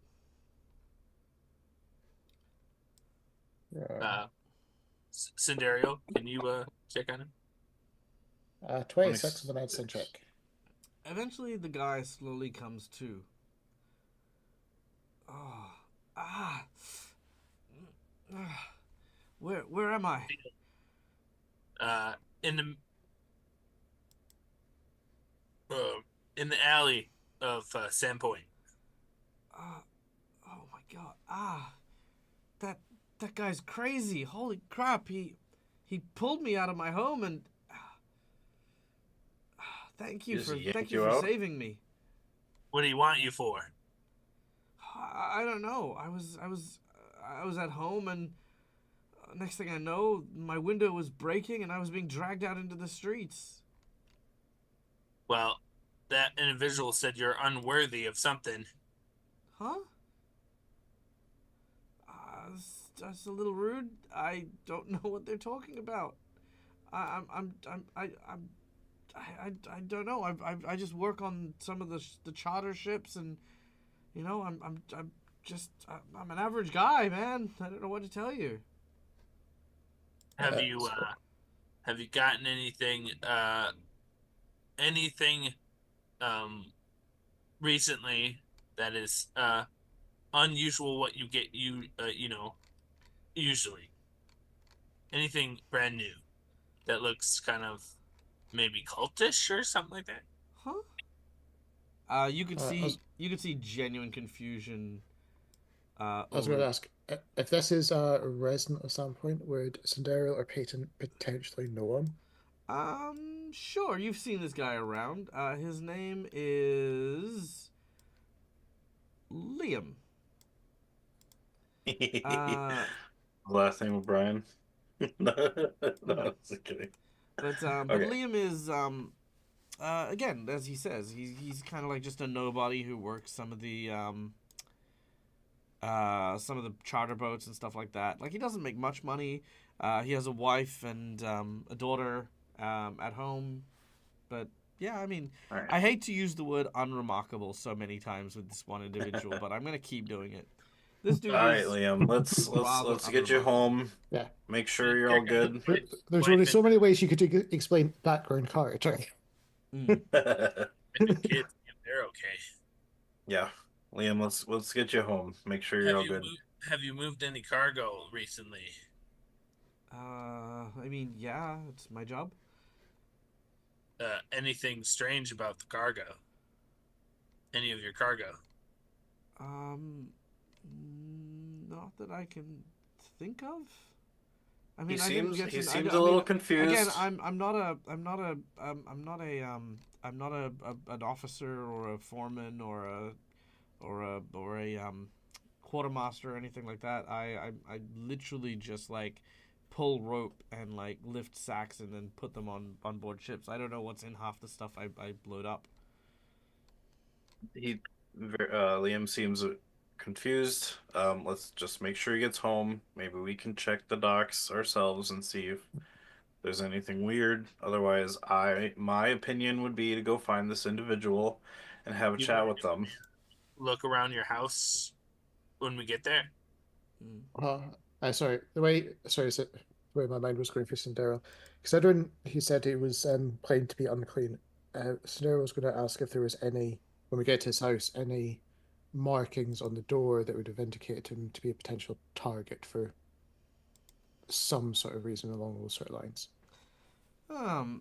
E: Cinderio, can you check on him?
D: 26 with a medicine check.
A: Eventually, the guy slowly comes to. Oh, where am I?
E: In the alley of Sandpoint.
A: Oh my God! That guy's crazy! Holy crap! He pulled me out of my home and. Thank you
B: Just
A: for
B: yanked you out?
A: saving me.
E: What do you want you for?
A: I don't know. I was at home and next thing I know, my window was breaking and I was being dragged out into the streets.
E: Well, that individual said you're unworthy of something.
A: Huh? That's a little rude. I don't know what they're talking about. I don't know. I just work on some of the charter ships, and I'm an average guy, man. I don't know what to tell you.
E: Have you gotten anything recently that is unusual what you get usually? Anything brand new that looks kind of maybe cultish or something like that?
A: Huh? You could
D: I
A: see genuine confusion.
D: I was going to ask if this is a resident of Sandpoint, would Cinderella or Peyton potentially know him?
A: Sure. You've seen this guy around. His name is Liam.
B: Last name of Brian. No, just kidding.
A: But
B: Okay.
A: Liam is again, as he says, he's kind of like just a nobody who works some of the charter boats and stuff like that. Like, he doesn't make much money. He has a wife and a daughter at home. But yeah, I mean,
B: All right.
A: I hate to use the word unremarkable so many times with this one individual, but I'm gonna keep doing it. This dude
B: All right,
A: is
B: Liam. Let's
A: rather
B: get you
A: unremarkable.
B: home.
D: Yeah.
B: Make sure you're all good.
D: There's only so many ways you could explain background character.
A: Mm.
E: And the kids, if they're okay.
B: Yeah. Liam, let's get you home. Make sure you're
E: Have
B: all
E: you
B: good.
E: have you moved any cargo recently?
A: I mean, yeah, it's my job.
E: Anything strange about the cargo? Any of your cargo?
A: Um, not that I can think of. I
B: He
A: mean, I didn't
B: seems
A: get
B: he
A: to.
B: seems
A: I
B: a
A: mean,
B: little
A: again,
B: confused.
A: I'm not an officer or a foreman or a quartermaster or anything like that. I literally just like pull rope and like lift sacks and then put them on board ships. I don't know what's in half the stuff I load up.
B: Liam seems confused. Let's just make sure he gets home. Maybe we can check the docks ourselves and see if there's anything weird. Otherwise, my opinion would be to go find this individual and have a
E: You
B: chat with them.
E: look around your house when we get there.
A: Mm.
D: Sorry, the way my mind was going for Sindero. Considering he said he was claimed to be unclean, Sindero was going to ask if there was any, when we get to his house, any markings on the door that would have indicated him to be a potential target for some sort of reason along those sort of lines.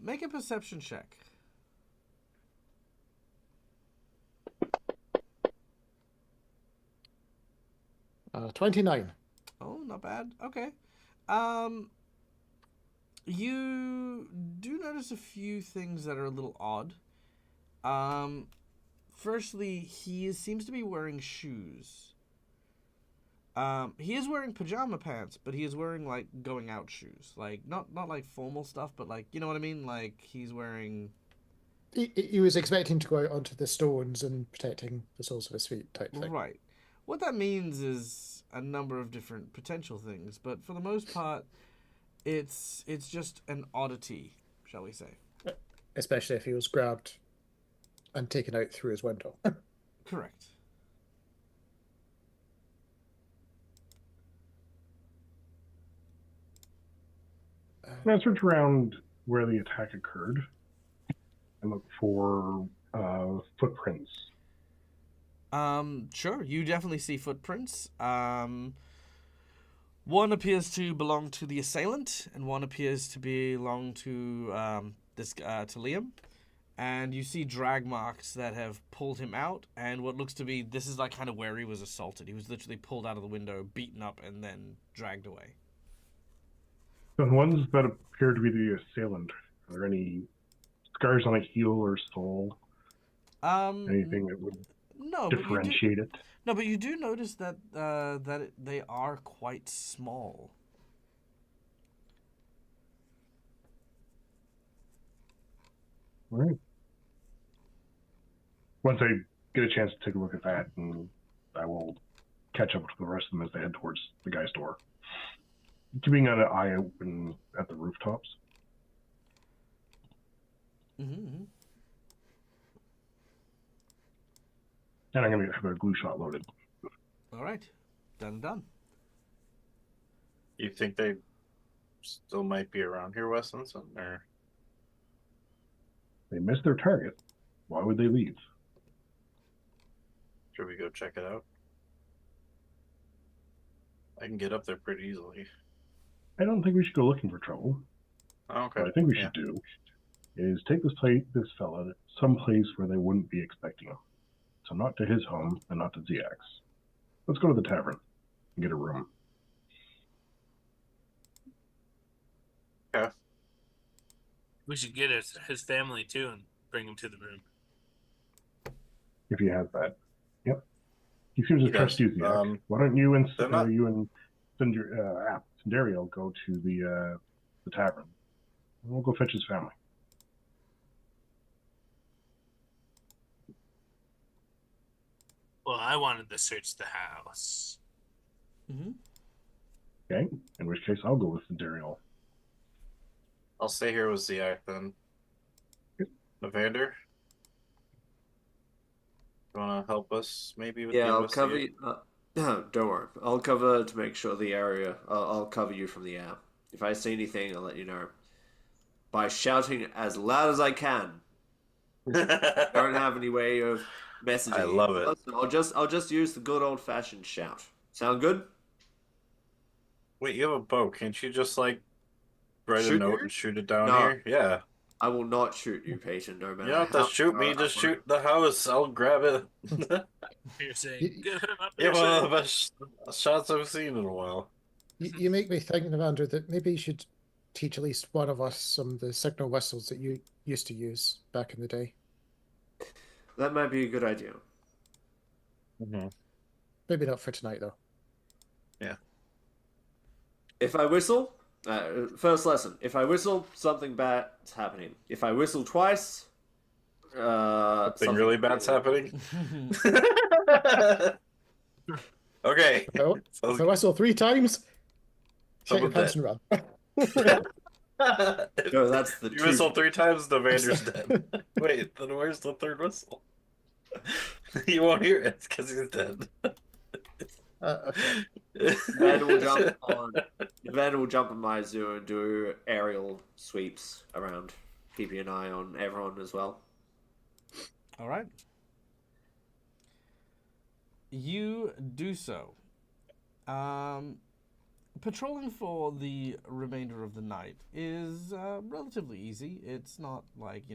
A: Make a perception check.
D: 29.
A: Oh, not bad. Okay. Um, you do notice a few things that are a little odd. Firstly, he seems to be wearing shoes. He is wearing pajama pants, but he is wearing like going out shoes, like not like formal stuff, but like you know what I mean. Like he's wearing
D: He was expecting to go out onto the stones and protecting the soles of his feet type thing.
A: right. What that means is a number of different potential things, but for the most part, it's just an oddity, shall we say?
D: Especially if he was grabbed and taken out through his window.
A: Correct.
C: I search around where the attack occurred and look for footprints.
A: Sure. You definitely see footprints. One appears to belong to the assailant, and one appears to belong to to Liam. And you see drag marks that have pulled him out, and what looks to be this is like kind of where he was assaulted. He was literally pulled out of the window, beaten up, and then dragged away.
C: The ones that appear to be the assailant, are there any scars on a heel or sole? Anything that would
A: No,
C: differentiate it?
A: No, but you do notice that they are quite small.
C: All right. Once I get a chance to take a look at that, and I will catch up with the rest of them as they head towards the guy's door, keeping an eye open at the rooftops.
A: Mm-hmm.
C: And I'm going to have a glue shot loaded.
A: All right, done.
B: You think they still might be around here, Westonson, or
C: They missed their target. Why would they leave?
B: should we go check it out? I can get up there pretty easily.
C: I don't think we should go looking for trouble.
B: Okay.
C: What I think we should do is take this fella to some place where they wouldn't be expecting him. So not to his home and not to ZX. Let's go to the tavern and get a room.
B: Okay.
E: We should get his family too and bring him to the room.
C: If he has that. Yep. He seems to
B: He
C: trust
B: does.
C: you, ZX. Why don't you and
B: they're not-
C: you and Cinderio go to the tavern? And we'll go fetch his family.
E: Well, I wanted to search the house.
A: Mm-hmm.
C: Okay? In which case I'll go with Cinderio.
B: I'll stay here with Ziak then. Evander? You want to help us maybe with
F: Yeah,
B: the
F: I'll cover
B: investigation?
F: you. Don't worry. I'll cover to make sure the area. I'll cover you from the air. If I see anything, I'll let you know. By shouting as loud as I can. Don't have any way of messaging
B: I
F: you.
B: love it.
F: Listen, I'll just use the good old fashioned shout. Sound good?
B: Wait, you have a bow. Can't you just like write a
F: Shoot
B: note
F: you?
B: and shoot it down
F: No,
B: here? Yeah.
F: I will not shoot you, Peyton. No
B: You
F: matter
B: don't have to
F: how
B: shoot me.
F: hard I
B: Just
F: work.
B: shoot the house. I'll grab it.
E: Piercing.
D: You,
E: Give him a
B: Yeah, one of the
E: piercing.
B: best shots I've seen in a while.
D: you make me think, Evander, that maybe you should teach at least one of us some of the signal whistles that you used to use back in the day.
F: That might be a good idea.
D: Maybe not for tonight, though.
B: Yeah.
F: If I whistle, first lesson. If I whistle, something bad's happening. If I whistle twice,
B: Something really bad's happening. Okay.
D: If I
B: Sounds
D: whistle 3 times, shake your
B: Someone's
D: pants and run.
F: No, that's the
B: You whistle 3 times, the Vander's
D: That's-
B: dead. Wait, then where's the third whistle? You won't hear it because he's dead.
D: Okay.
F: Van will jump on. Van will jump on my zoo and do aerial sweeps around, keeping an eye on everyone as well.
A: All right. You do so. Patrolling for the remainder of the night is relatively easy. It's not like,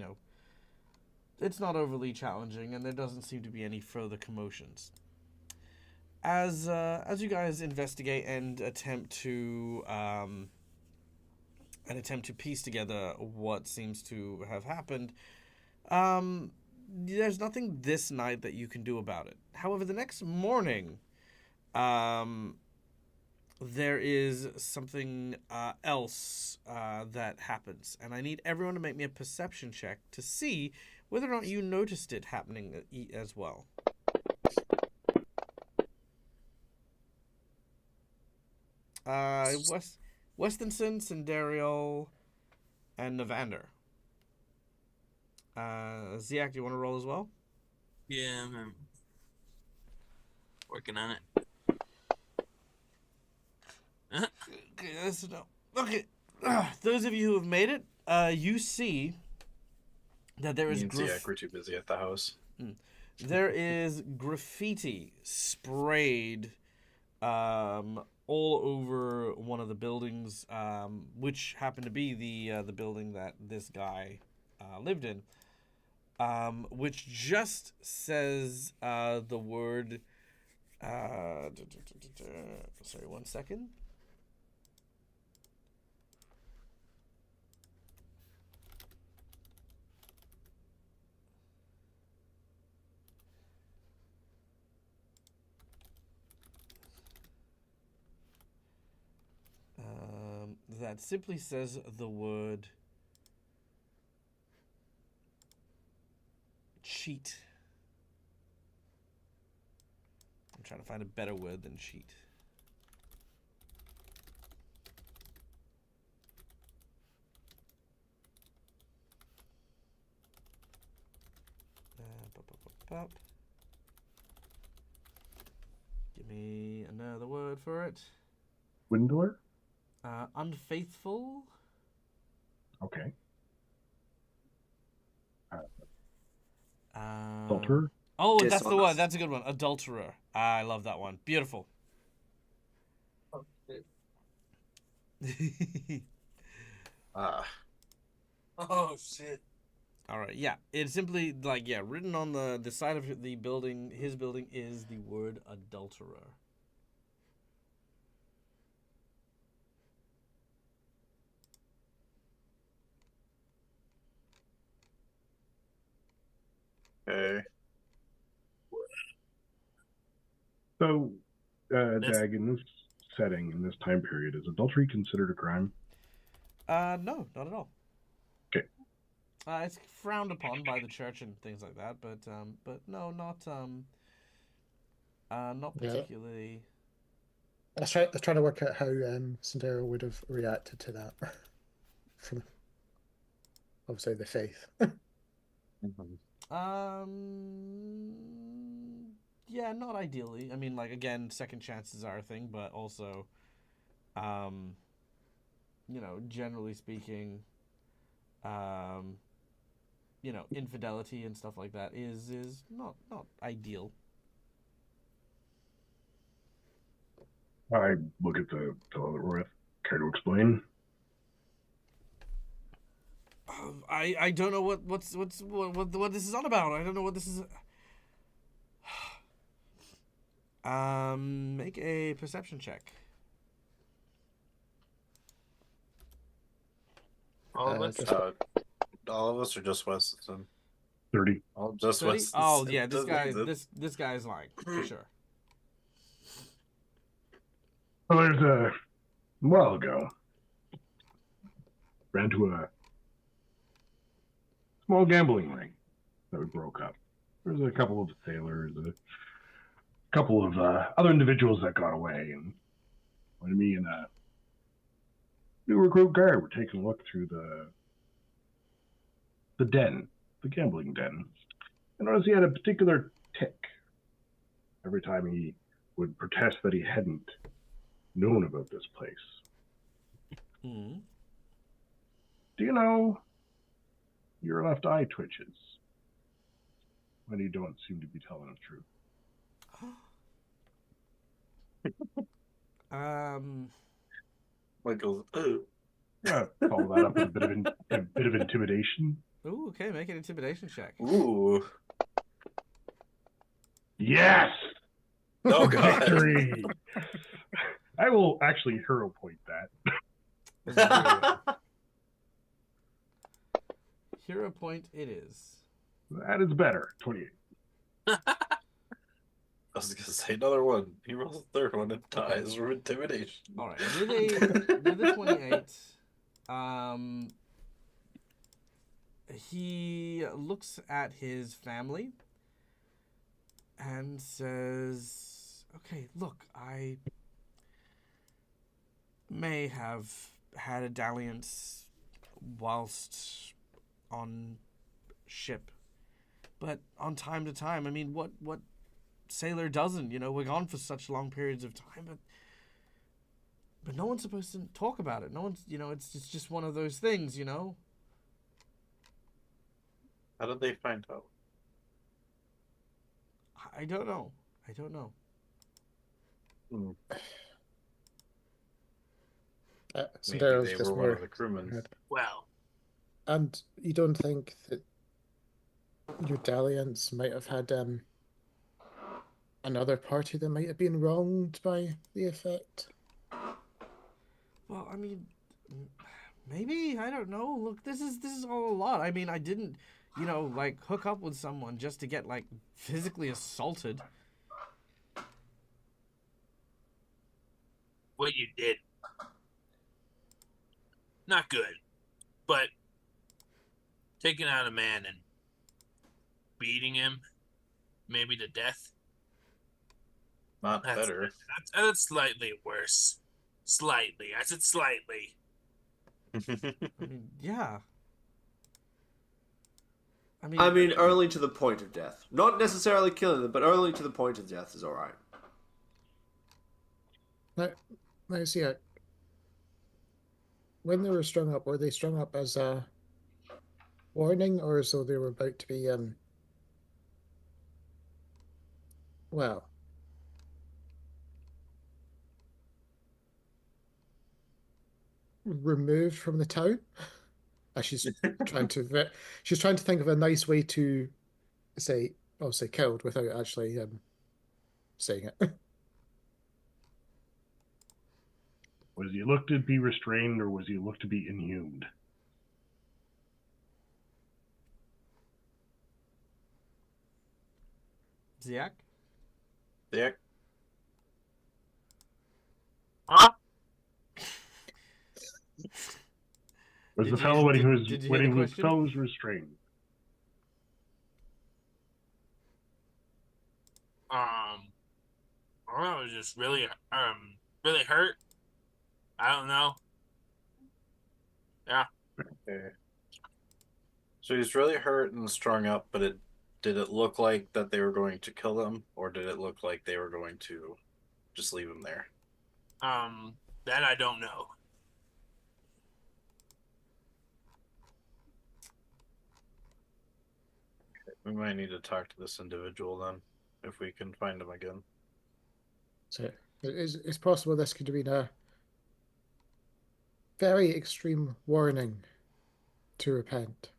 A: it's not overly challenging, and there doesn't seem to be any further commotions. As you guys investigate and attempt to piece together what seems to have happened, there's nothing this night that you can do about it. However, the next morning, there is something else that happens, and I need everyone to make me a perception check to see whether or not you noticed it happening as well. Westinson, Sindariel, and Navander. Ziak, do you want to roll as well?
E: Yeah, I'm working on it.
A: Okay, that's no. Okay, those of you who have made it, you see that there
B: Me
A: is
B: and Ziak were too busy at the house.
A: there is graffiti sprayed all over one of the buildings, which happened to be the building that this guy lived in, which just says the word. Sorry, 1 second. That simply says the word cheat. I'm trying to find a better word than cheat. Give me another word for it.
C: Swindler?
A: Unfaithful.
C: Okay.
A: Adulterer. Oh, that's the one.
F: Dishonest.
A: That's a good one. Adulterer. I love that one. Beautiful.
E: Oh, shit.
B: Ah.
E: Oh, shit.
A: All right. Yeah. It's simply written on the side of the building. His building is the word adulterer.
B: Okay.
C: So,
E: That's-
C: Dag, in this setting, in this time period, is adultery considered a crime?
A: No, not at all.
C: Okay.
A: It's frowned upon by the church and things like that, but no, not
D: Yeah.
A: particularly.
D: Let's try to work out how Sandero would have reacted to that. From obviously the faith.
A: Yeah, not ideally. I mean, again, second chances are a thing, but also, generally speaking, infidelity and stuff like that is not ideal.
C: I look at the fellow that we're with. Care to explain?
A: I don't know what this is on about. I don't know what this is. Make a perception check.
E: All of us.
D: Just
B: All of us are just Weston.
C: 30.
B: All just
A: 30?
B: Weston.
A: Oh yeah, this guy's lying for sure.
C: Well, there's a while ago, ran to a small gambling ring that we broke up. There was a couple of sailors, a couple of other individuals that got away, and when me and a new recruit guard were taking a look through the den, the gambling den, I noticed he had a particular tick. Every time he would protest that he hadn't known about this place.
A: Hmm.
C: Do you know your left eye twitches when you don't seem to be telling the truth?
B: Michael's. Oh.
C: Yeah, follow that up with a bit of intimidation.
A: Ooh, okay, make an intimidation check.
B: Ooh.
C: Yes!
B: Oh god.
C: Victory! I will actually hero point that.
A: Hero point it is.
C: That is better. 28.
B: I was gonna say another one. He rolls a third one and ties from intimidation.
A: All right, with a 28, he looks at his family and says, "Okay, look, I may have had a dalliance whilst on ship, but on time to time, I mean, what sailor doesn't? We're gone for such long periods of time, but no one's supposed to talk about it. No one's, it's just one of those things,
B: How did they find out?
A: I don't know.
B: Hmm. Maybe
D: Sandero's
B: they
D: just
B: were one
D: more.
B: of the crewmen.
E: Well,
D: And you don't think that your dalliance might have had another party that might have been wronged by the effect?
A: Well, I mean, maybe, I don't know. Look, this is all a lot. I mean, I didn't, hook up with someone just to get physically assaulted.
E: what you did, not good. But taking out a man and beating him, maybe to death,
B: Not
E: that's
B: better.
E: that's slightly worse. Slightly. I said slightly.
A: I mean, yeah.
F: I mean, only to the point of death. Not necessarily killing them, but only to the point of death is alright.
D: Now, see, when they were strung up, were they strung up as a warning, or as though they were about to be, well, removed from the town? She's trying to she's trying to think of a nice way to say killed without actually saying it.
C: Was he looked to be restrained or was he looked to be inhumed?
A: Ziak?
B: Yeah.
E: Huh?
C: Was
A: Did
C: the
A: you-
C: fellow when he
A: did-
C: was
A: did you hear
C: when
A: the
C: he was
A: question?
C: fellow was restrained?
E: I was just really hurt. I don't know. Yeah.
B: Okay. So he's really hurt and strung up, but did it look like that they were going to kill him, or did it look like they were going to just leave him there?
E: That I don't know.
B: We might need to talk to this individual then, if we can find him again.
D: So it's possible this could have been a very extreme warning to repent.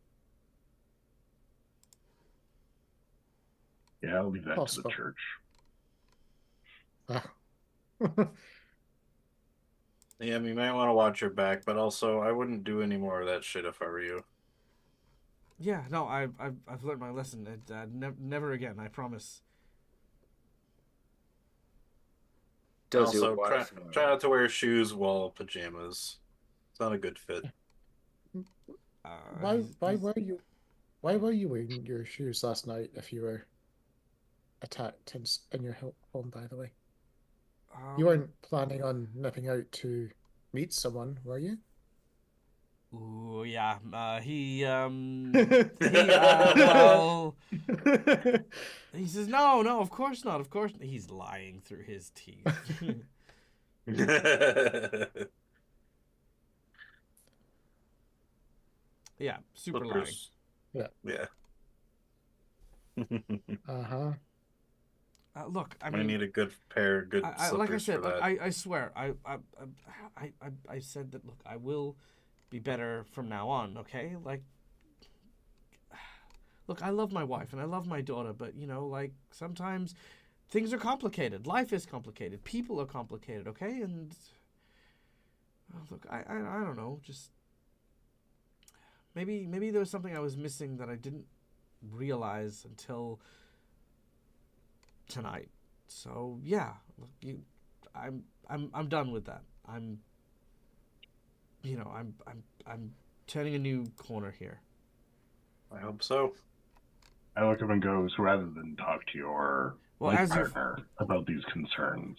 C: Yeah, I'll leave that
D: Possible.
C: to the church.
D: Ah.
B: Yeah, you might want to watch your back, but also I wouldn't do any more of that shit if I were you.
A: Yeah, no, I've learned my lesson. Never again. I promise.
F: Does your
B: Also,
F: wife
B: try not to wear shoes while pajamas. It's not a good fit.
D: Why were you wearing your shoes last night if you were attacked in your home, by the way? You weren't planning on nipping out to meet someone, were you?
A: Ooh, yeah. Well, he says, no, of course not. Of course, he's lying through his teeth. Yeah, super lying.
D: Yeah.
B: Yeah.
D: Uh-huh.
A: Look, I
B: I
A: mean,
B: need a good pair of good slippers
A: like I said,
B: for that.
A: I swear, I said that. Look, I will be better from now on. Okay, like, look, I love my wife and I love my daughter, but you know, like sometimes things are complicated. Life is complicated. People are complicated. Okay, and look, I don't know, just maybe there was something I was missing that I didn't realize until tonight. So yeah, look, I'm done with that. I'm turning a new corner here.
B: I hope so.
C: I look up and go, so rather than talk to your life
A: As
C: partner about these concerns,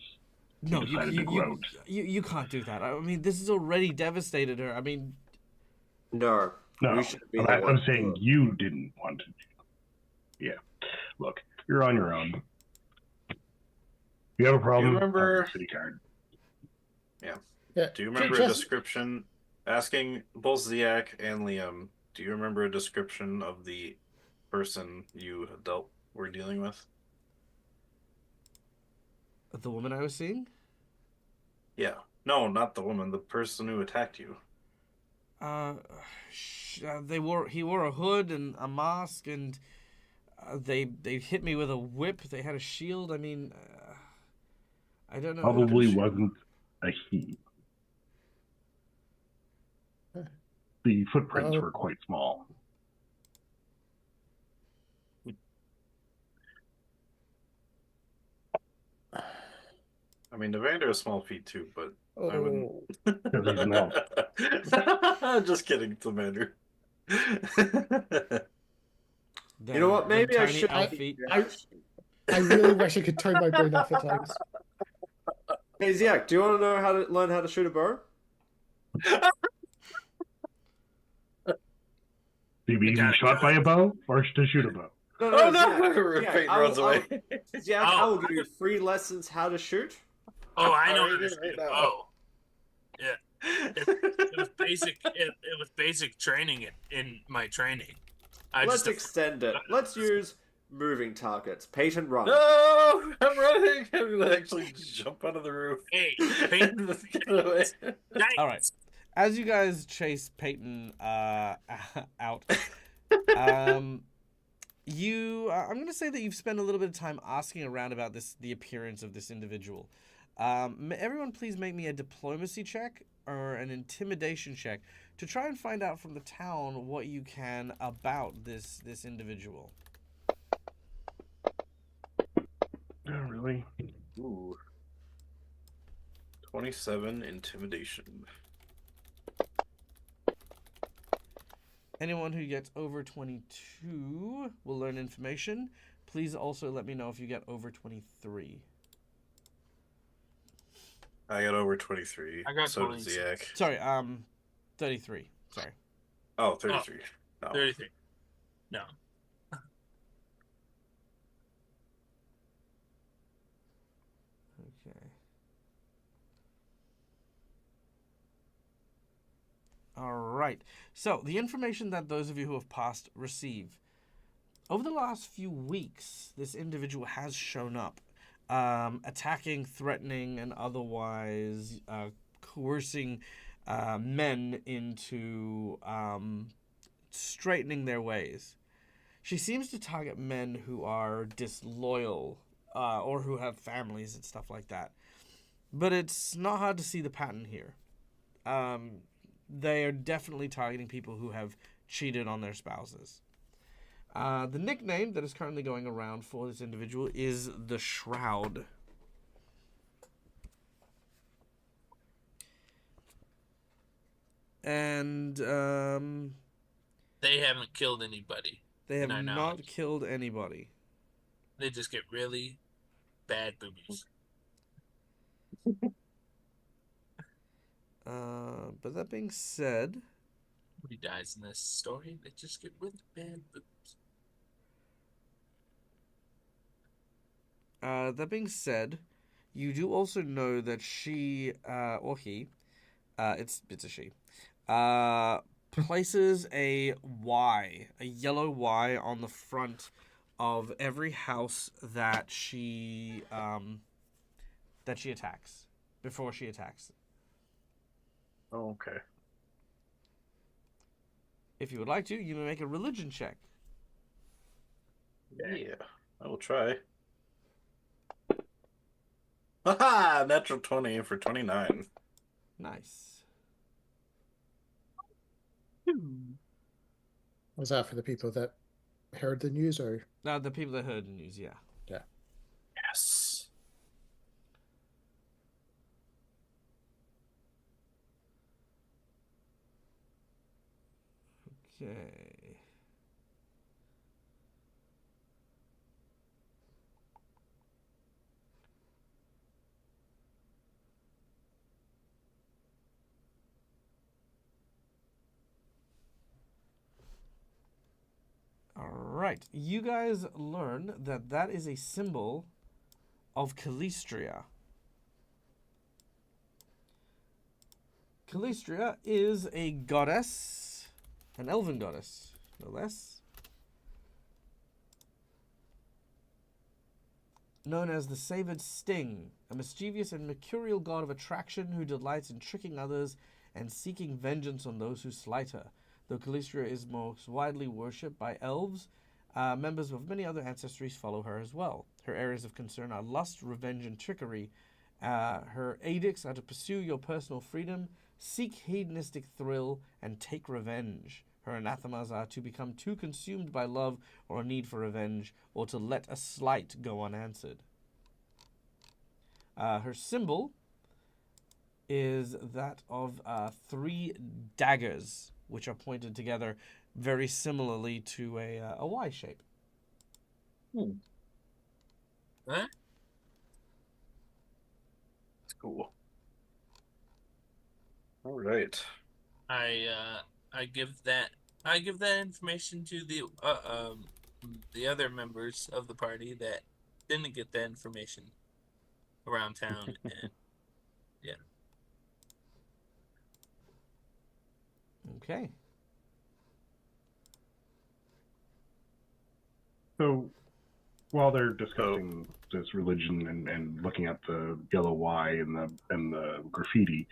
A: no,
C: decided to go out.
A: you can't do that. I mean, this has already devastated her. I mean,
F: No,
C: No,
F: we should be
C: I'm,
F: the
C: I'm
F: one
C: saying
F: to-
C: you didn't want to. Yeah, look, you're on your own. You have a problem.
B: remember-
C: I'll city card.
D: Yeah.
B: Do you remember a description, asking both Ziak and Liam, do you remember a description of the person you were dealing with?
A: the woman I was seeing.
B: Yeah. No, not the woman, the person who attacked you.
A: He wore a hood and a mask, and they hit me with a whip. They had a shield. I mean, I don't know.
C: Probably wasn't a he. The footprints were quite small.
B: I mean, Evander has small feet too, but I wouldn't.
C: Because he's an elf.
B: Just kidding, Evander.
F: You know what? Maybe I should.
D: I really wish I could turn my brain off at times.
F: Hey Ziak, do you want to know how to learn how to shoot a bow?
C: To be shot by a bow or to shoot a bow?
B: Oh no! Peyton runs away.
F: Ziak, I will give you free lessons how to shoot.
E: Oh, I know how
B: Already
E: to
B: did
E: shoot
B: right
E: a
B: now.
E: bow. Yeah, it was basic. It was basic training in my training.
F: Let's extend it. Let's use moving targets. Peyton, run.
B: No! I'm running! I'm gonna actually jump out of the roof.
E: Hey, Peyton.
B: Get away.
A: All right. As you guys chase Peyton out, I'm going to say that you've spent a little bit of time asking around about the appearance of this individual. Everyone, please make me a diplomacy check or an intimidation check to try and find out from the town what you can about this individual.
C: Oh, really?
B: Ooh. 27 intimidation.
A: Anyone who gets over 22 will learn information. Please also let me know if you get over 23.
B: I got over 23.
E: I got
B: so did
E: 26.
B: Ziak.
A: Sorry, 33. Sorry.
B: Oh, 33. No.
E: 33. No.
A: Okay. All right. So the information that those of you who have passed receive. over the last few weeks, this individual has shown up, attacking, threatening, and otherwise coercing men into straightening their ways. She seems to target men who are disloyal or who have families and stuff like that. But it's not hard to see the pattern here. They are definitely targeting people who have cheated on their spouses. The nickname that is currently going around for this individual is the Shroud. And
E: They haven't killed anybody.
A: they have
E: in our
A: not
E: knowledge.
A: killed anybody.
E: They just get really bad boobies.
A: But that being said,
E: Nobody dies in this story. They just get really bad boobs.
A: you do also know that she or he, it's a she, places a Y, a yellow Y on the front of every house that she attacks before she attacks.
B: Oh, okay.
A: If you would like to, you may make a religion check.
B: Yeah, I will try. Haha! Natural 20 for 29.
A: Nice.
D: Was that for the people that heard the news, or
A: The people that heard the news, yeah.
B: Yes.
A: Okay. All right. You guys learn that that is a symbol of Calistria. Calistria is a goddess, an elven goddess, no less, known as the Savored Sting, a mischievous and mercurial god of attraction who delights in tricking others and seeking vengeance on those who slight her. Though Calistria is most widely worshipped by elves, members of many other ancestries follow her as well. Her areas of concern are lust, revenge, and trickery. Her edicts are to pursue your personal freedom, seek hedonistic thrill, and take revenge. Her anathemas are to become too consumed by love or a need for revenge, or to let a slight go unanswered. Her symbol is that of 3 daggers, which are pointed together very similarly to a Y shape.
E: Huh?
B: That's cool. All right.
E: I give that information to the other members of the party that didn't get that information around town, and yeah.
A: Okay.
C: So while they're discussing this religion and looking at the yellow Y and the graffiti,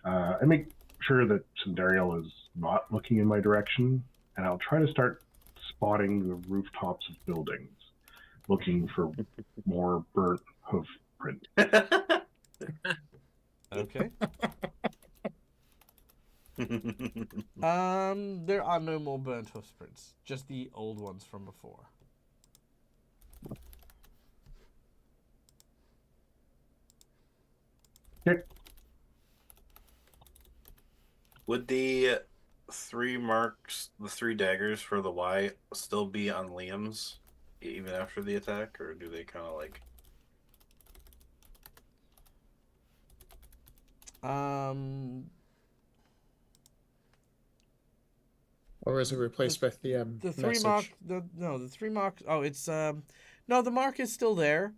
C: I make sure that Sindariel is not looking in my direction, and I'll try to start spotting the rooftops of buildings, looking for more burnt hoof print.
A: Okay. There are no more burnt hoof prints, just the old ones from before.
C: Okay.
B: Would the 3 marks, the 3 daggers for the Y, still be on Liam's even after the attack, or do they kind of like?
D: or is it replaced with the
A: The 3
D: message?
A: mark. The 3 marks. Oh, it's no, the mark is still there.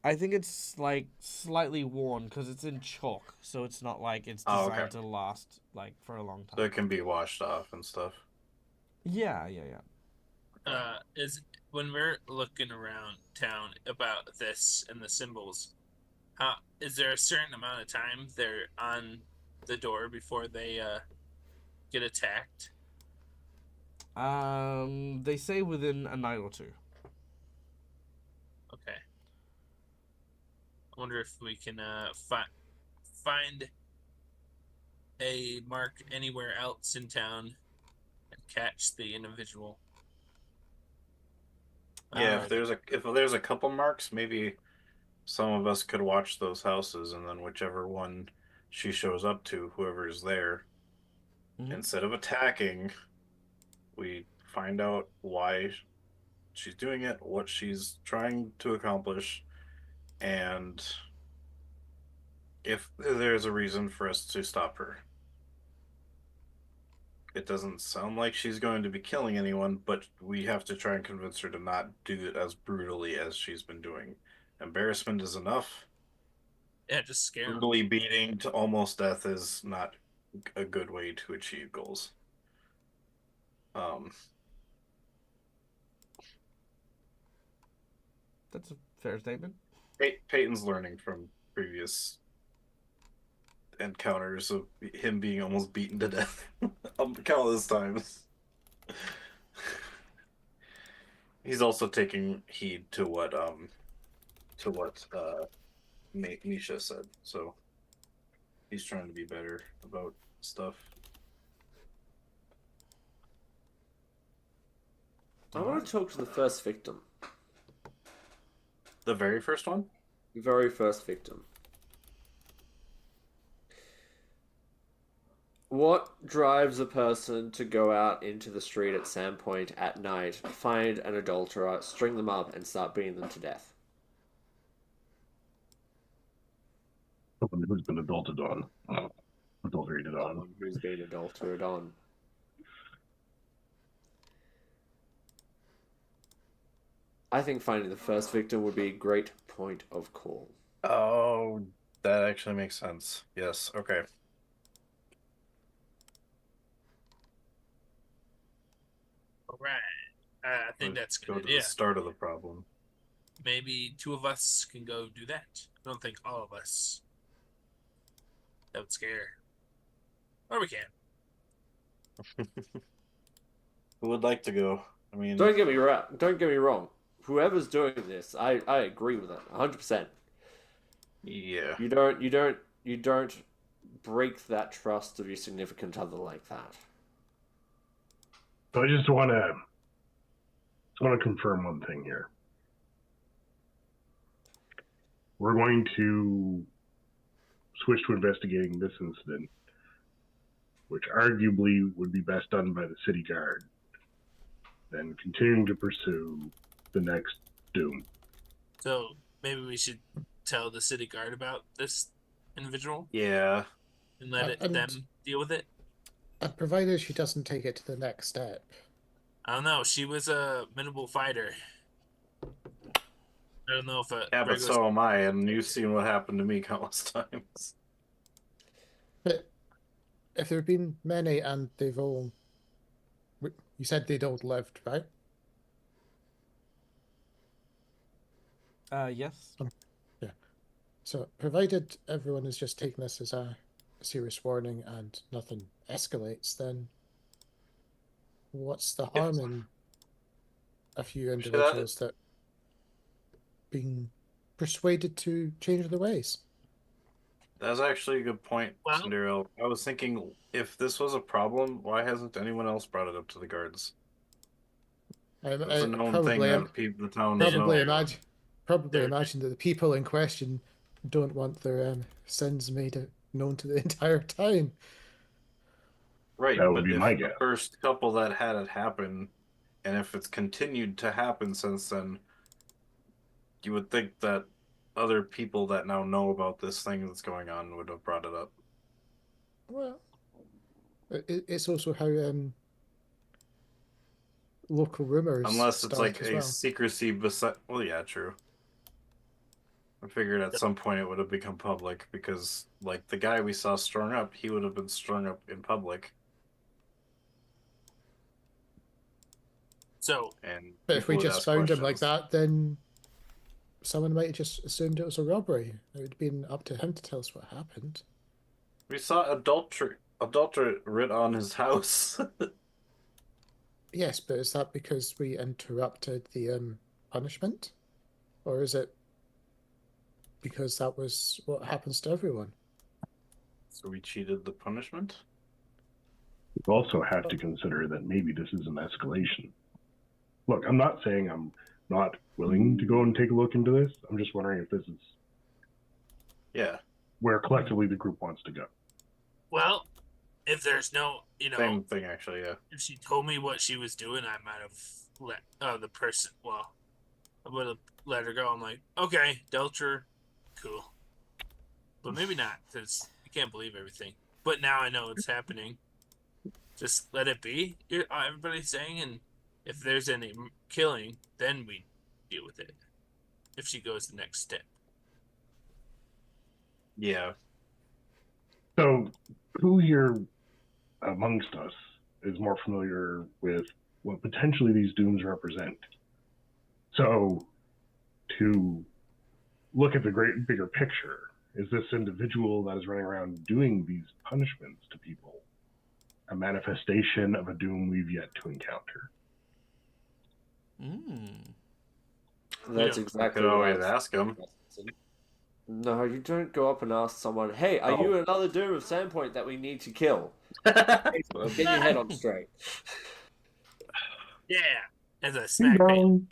A: I think it's like slightly worn because it's in chalk, so it's not like it's
B: Oh,
A: designed
B: okay.
A: to last like for a long time.
B: So it can be washed off and stuff.
A: Yeah.
E: Is when we're looking around town about this and the symbols, is there a certain amount of time they're on the door before they get attacked?
A: They say within a night or two.
E: Okay. I wonder if we can find a mark anywhere else in town and catch the individual.
B: Yeah,
A: Uh,
B: if there's a couple marks, maybe some of us could watch those houses, and then whichever one she shows up to, whoever's there,
A: Mhm.
B: instead of attacking, we find out why she's doing it, what she's trying to accomplish, and if there's a reason for us to stop her. It doesn't sound like she's going to be killing anyone, but we have to try and convince her to not do it as brutally as she's been doing. Embarrassment is enough.
E: Yeah, just scare 'em.
B: Brutally beating to almost death is not a good way to achieve goals.
A: That's a fair statement.
B: Peyton's learning from previous encounters of him being almost beaten to death countless times. He's also taking heed to what Misha said, so he's trying to be better about stuff.
F: I want to talk to the first victim.
B: The very first one?
F: The very first victim. What drives a person to go out into the street at Sandpoint at night, find an adulterer, string them up, and start beating them to death?
C: Someone who's been adulterated on.
F: Who's been adulterated on? I think finding the first victim would be a great point of call.
B: Oh, that actually makes sense. Yes, okay.
E: All right. I think that's a
B: go
E: good
B: to
E: idea.
B: the start of the problem.
E: Maybe 2 of us can go do that. I don't think all of us. That would scare. Or we can.
B: Who would like to go? I mean,
F: Don't get me wrong. Whoever's doing this, I agree with it 100%.
B: yeah.
F: You don't break that trust of your significant other like that.
C: So I just want to confirm one thing here. We're going to switch to investigating this incident, which arguably would be best done by the city guard, then continuing to pursue the next doom.
E: So maybe we should tell the city guard about this individual
B: Yeah.
E: and let them deal with it.
D: And provided she doesn't take it to the next step.
E: I don't know. She was a minimal fighter. I don't know if
B: Yeah, but so am I, and you've seen what happened to me countless times.
D: But if there have been many and they've all... You said they'd all lived, right?
A: Yes.
D: Yeah. So, provided everyone is just taking this as a serious warning and nothing escalates, then what's the harm in a few individuals that being persuaded to change their ways?
B: That's actually a good point,
E: Well-
B: Cinderella. I was thinking, if this was a problem, why hasn't anyone else brought it up to the guards? It's a known thing that the town knows.
D: Probably imagine that the people in question don't want their sins made known to the entire town.
B: Right,
C: That would
B: but
C: be
B: if
C: my
B: the
C: guess.
B: first couple that had it happen, and if it's continued to happen since then, you would think that other people that now know about this thing that's going on would have brought it up.
D: Well, it's also how local rumors
B: Unless it's
D: start
B: like
D: as
B: a
D: well.
B: secrecy beside. Well, yeah, true. I figured at some point it would have become public because, like, the guy we saw strung up, he would have been strung up in public.
E: So
B: And
D: But if we
B: people would
D: just
B: ask
D: found him like
B: questions.
D: that, then someone might have just assumed it was a robbery. It would have been up to him to tell us what happened.
B: We saw adultery writ on his house.
D: Yes, but is that because we interrupted the punishment? Or is it because that was what happens to everyone?
B: So we cheated the punishment?
C: You also have to consider that maybe this is an escalation. Look, I'm not saying I'm not willing to go and take a look into this. I'm just wondering if this is
B: Yeah.
C: where collectively the group wants to go.
E: well, if there's no,
B: Same thing, actually, yeah.
E: if she told me what she was doing, I might have let the person. Well, I would have let her go. I'm like, okay, adulterer, cool, but maybe not because I can't believe everything. But now I know it's happening. Just let it be. Everybody's saying, and if there's any killing, then we deal with it. If she goes the next step.
B: Yeah.
C: So, who here amongst us is more familiar with what potentially these dooms represent? So, to look at the bigger picture, is this individual that is running around doing these punishments to people a manifestation of a doom we've yet to encounter?
F: That's
E: Yeah.
F: exactly
B: Could
F: what I
B: always
F: was
B: ask him.
F: thinking. No, you don't go up and ask someone, hey, are you another doom of Sandpoint that we need to kill? Get your head on straight.
E: Yeah, as a
C: Ding
E: snack bait.
C: dong.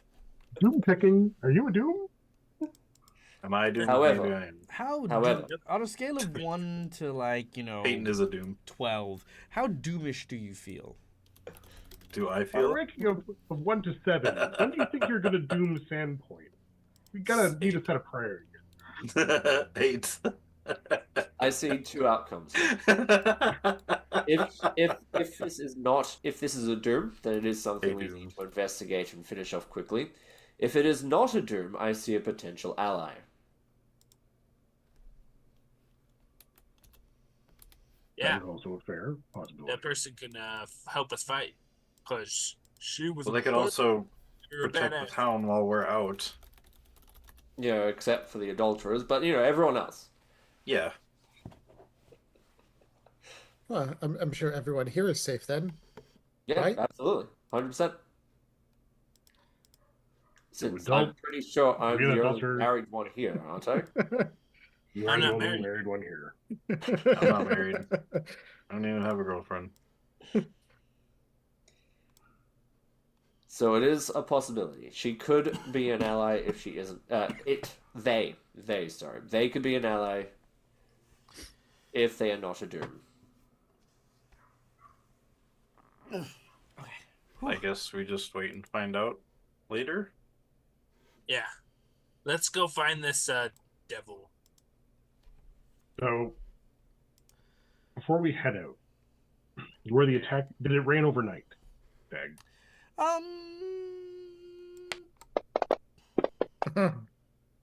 C: Doom picking. Are you a doom?
B: Am I doing?
F: However-
B: Maybe I am.
F: However,
A: on a scale of 1 to
B: Peyton is a doom.
A: 12, how doomish do you feel?
B: Do I
C: On a
B: feel?
C: ranking of 1 to 7, when do you think you're going to doom Sandpoint? We need a set of priorities.
B: 8.
F: I see two outcomes. If this is a doom, then it is something we need to investigate and finish off quickly. If it is not a doom, I see a potential ally.
E: Yeah,
C: That is also a fair possibility.
E: that person can help us fight because she was.
B: Well, they could also
E: You're a
B: protect the
E: badass.
B: town while we're out.
F: Except for the adulterers, but everyone else.
B: Yeah.
D: Well, I'm sure everyone here is safe then.
F: Yeah,
D: Right?
F: absolutely, 100%. Since
C: adult-
F: I'm pretty sure I'm
C: real
F: the only
C: adulterer.
F: married one here, aren't I?
C: You
E: I'm
C: are the
E: not
C: only
E: married.
C: married one here.
B: I'm not married. I don't even have a girlfriend.
F: So it is a possibility. She could be an ally if she isn't. They could be an ally if they are not a doom.
B: I guess we just wait and find out later.
E: Yeah, let's go find this devil.
C: So, before we head out, where the attack did it rain overnight? Dag.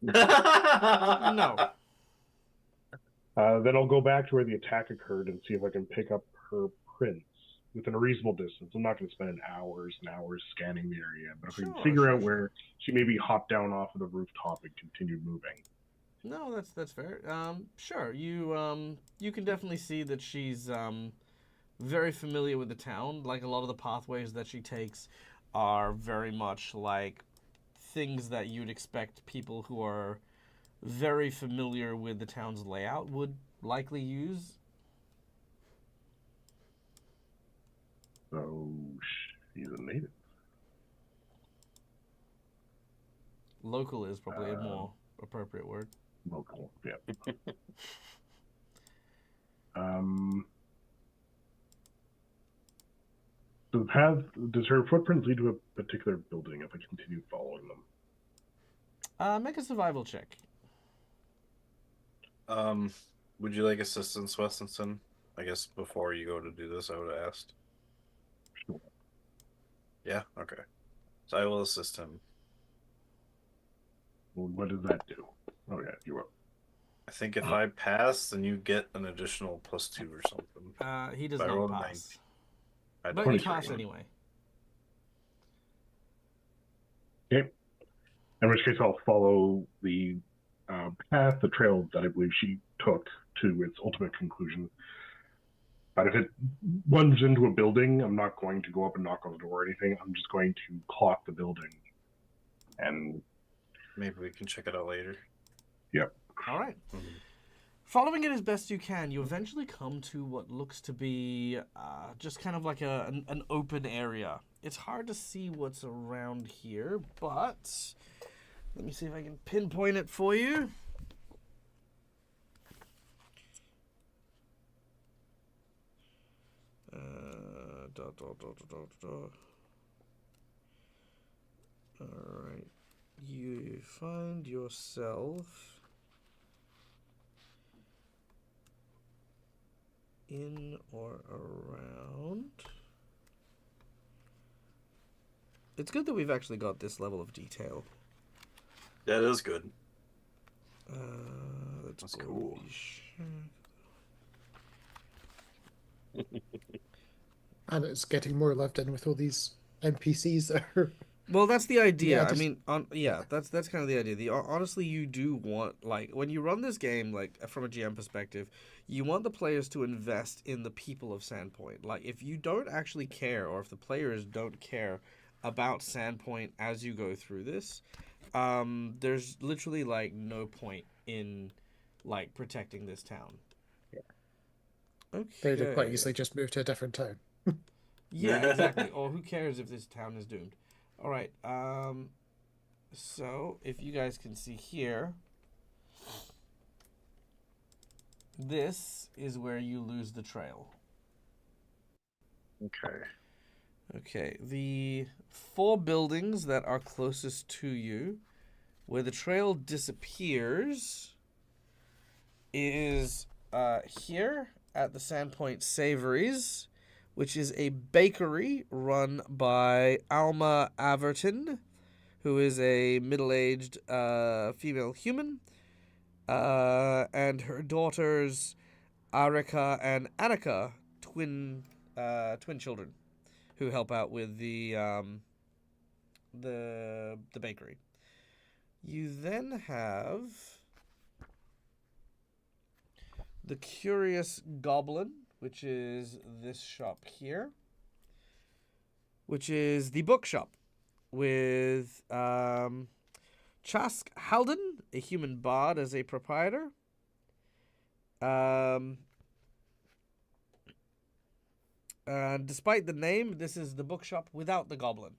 A: No.
C: Then I'll go back to where the attack occurred and see if I can pick up her prints within a reasonable distance. I'm not going to spend hours and hours scanning the area, but if I can figure out where she maybe hopped down off of the rooftop and continued moving.
A: No, that's fair. Sure. You can definitely see that she's very familiar with the town. Like, a lot of the pathways that she takes are very much like things that you'd expect people who are very familiar with the town's layout would likely use.
C: So she's a native.
A: Local is probably a more appropriate word.
C: Local, yeah. So the path, does her footprints lead to a particular building if I continue following them?
A: Make a survival check.
B: Would you like assistance, Westinson? I guess before you go to do this, I would have asked.
C: Sure.
B: Yeah, okay. So I will assist him.
C: Well, what does that do? Oh yeah, you will.
B: I think if I pass, then you get an additional +2 or something.
A: He does
B: I
A: not
B: rolled a
A: pass.
B: 19. I
A: But
B: don't
A: you
B: care.
A: pass anyway.
C: Okay. In which case, I'll follow the path, the trail that I believe she took to its ultimate conclusion. But if it runs into a building, I'm not going to go up and knock on the door or anything. I'm just going to clock the building. And
B: Maybe we can check it out later.
C: yep.
A: All right.
B: Mhm.
A: Following it as best you can, you eventually come to what looks to be just kind of like an open area. It's hard to see what's around here, but let me see if I can pinpoint it for you. All right. You find yourself in or around. It's good that we've actually got this level of detail.
B: That is good.
A: Let's
B: That's
A: go
B: cool.
A: be sure.
D: And it's getting more lived in with all these NPCs that are.
A: Well, that's the idea.
D: Yeah,
A: I
D: just-
A: mean, that's kind of the idea. Honestly, you do want, like, when you run this game, like from a GM perspective, you want the players to invest in the people of Sandpoint. Like, if you don't actually care, or if the players don't care about Sandpoint as you go through this, there's literally like no point in like protecting this town.
D: Yeah.
A: Okay.
D: They'd quite easily just move to a different town.
A: Yeah, exactly. Or who cares if this town is doomed? All right. So if you guys can see here, this is where you lose the trail.
B: Okay.
A: Okay. The 4 buildings that are closest to you, where the trail disappears, is here at the Sandpoint Savories, which is a bakery run by Alma Averton, who is a middle-aged female human, and her daughters Arika and Annika, twin children, who help out with the bakery. You then have the Curious Goblin, which is this shop here, which is the bookshop with Chask Halden, a human bard, as a proprietor. Despite the name, this is the bookshop without the goblin.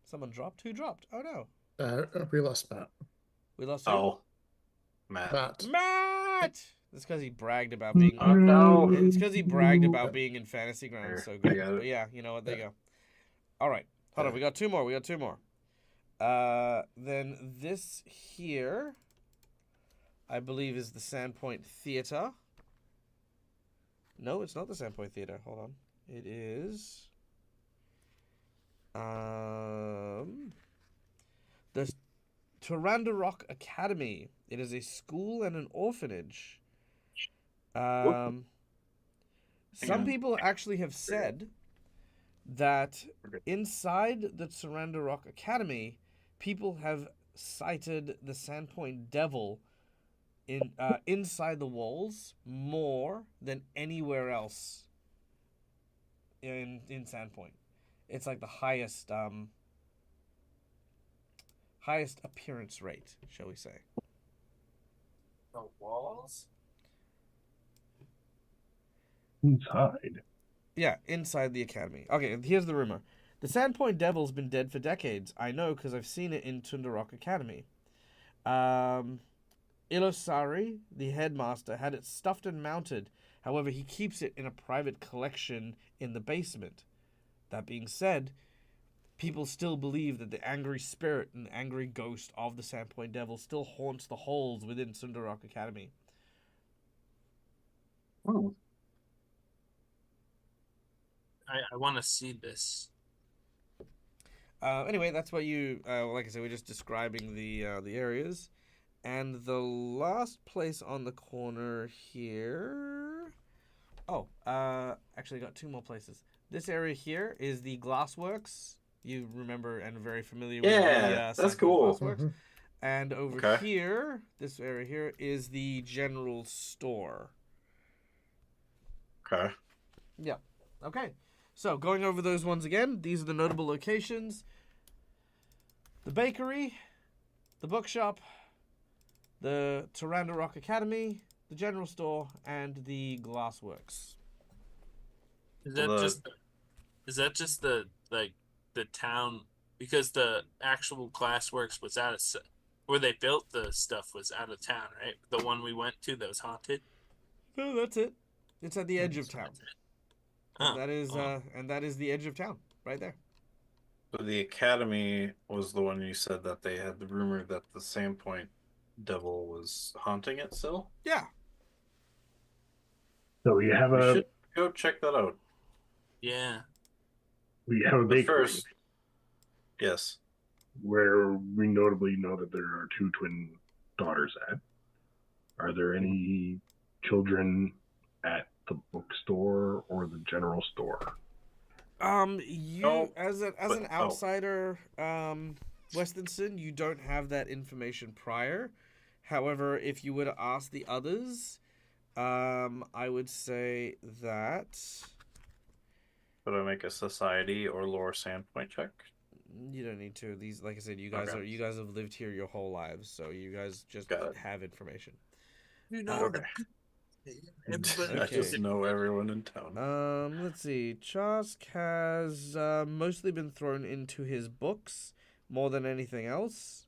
A: Someone dropped? Who dropped? Oh no.
D: We lost Matt.
A: We lost who?
B: Oh, Matt.
A: Matt! That's because he bragged about being...
B: Oh, no.
A: It's because he bragged about being in Fantasy Grounds so
B: I
A: good.
B: got it.
A: But yeah, you know what? There you go. All right. Hold on.
B: Yeah.
A: We got 2 more. Then this here, I believe, is the Sandpoint Theater. No, it's not the Sandpoint Theater. Hold on. It is... the Tarandarok Academy. It is a school and an orphanage. Some
B: on.
A: people actually have said that inside the Tarandarok Academy, people have cited the Sandpoint Devil inside the walls more than anywhere else in Sandpoint. It's like the highest appearance rate, shall we say.
E: The walls?
C: Inside.
A: Yeah, inside the academy. Okay, here's the rumor. The Sandpoint Devil's been dead for decades. I know because I've seen it in Tundarok Academy. Ilosari, the headmaster, had it stuffed and mounted. However, he keeps it in a private collection in the basement. That being said, people still believe that the angry spirit and the angry ghost of the Sandpoint Devil still haunts the halls within Sundarok Academy.
B: Oh.
E: I want to see this.
A: Anyway, that's what you... like I said, we're just describing the areas. And the last place on the corner here... Oh, actually got 2 more places. This area here is the Glassworks You remember and are very familiar
B: Yeah,
A: with the
B: that's
A: Sandpoint
B: cool.
A: Glassworks.
D: Mhm.
A: And over
B: Okay.
A: here, this area here, is the general store.
B: Okay.
A: Yeah. Okay. So going over those ones again, these are the notable locations. The bakery, the bookshop, the Tyrande Rock Academy, the general store, and the glassworks.
E: Is
B: Well,
E: that
B: the-
E: just the like the town, because the actual glassworks was out of where they built the stuff was out of town, right? The one we went to that was haunted.
A: No, that's it. It's at the edge of
E: So
A: town.
E: that's it.
A: And
E: Oh,
A: that is the edge of town, right there.
B: So the academy was the one you said that they had the rumor that the Sandpoint devil was haunting it still.
A: Yeah.
C: So we have
B: We
C: a
B: should go check that out.
E: yeah.
B: But
C: bakery
B: first, yes.
C: where we notably know that there are 2 twin daughters at. Are there any children at the bookstore or the general store?
A: You
B: No,
A: as an
B: but-
A: outsider, Westonson, you don't have that information prior. However, if you were to ask the others, I would say that
B: Would I make a society or lore Sandpoint check?
A: you don't need to. These, like I said, you guys
B: Okay.
A: you guys have lived here your whole lives, so you guys just
B: Got it.
A: have information.
E: You know
B: Okay.
E: everybody.
B: I just know everyone in town.
A: Let's see. Chask has mostly been thrown into his books more than anything else.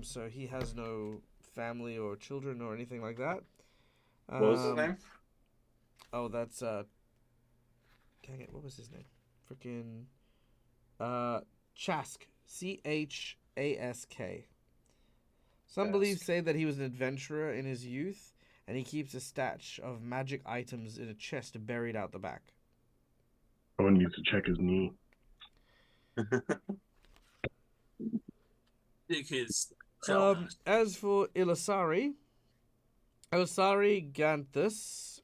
A: So he has no family or children or anything like that.
B: What was his name?
A: Oh, that's dang it, what was his name? Freaking Chask. Chask. Some beliefs
B: Chask.
A: say that he was an adventurer in his youth, and he keeps a stash of magic items in a chest buried out the back.
C: Someone needs to check his knee.
E: Dig his
A: As for Ilisari Ganthus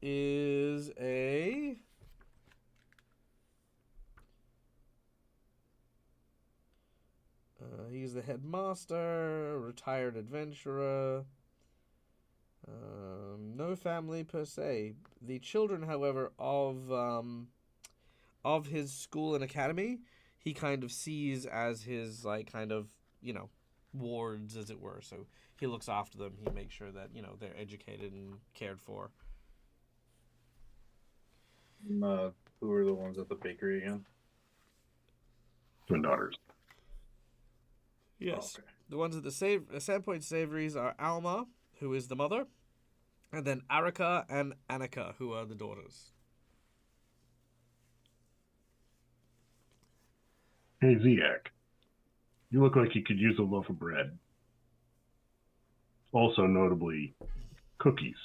A: is a he's the headmaster, retired adventurer. No family per se. The children, however, of his school and academy, he kind of sees as his like kind of wards, as it were. So he looks after them. He makes sure that they're educated and cared for.
B: Who are the ones at the bakery again?
C: Twin daughters.
A: Yes.
B: Okay.
A: The ones at the Sandpoint Savories are Alma, who is the mother, and then Arika and Annika, who are the daughters.
C: Hey, Ziak. You look like you could use a loaf of bread. Also, notably, cookies.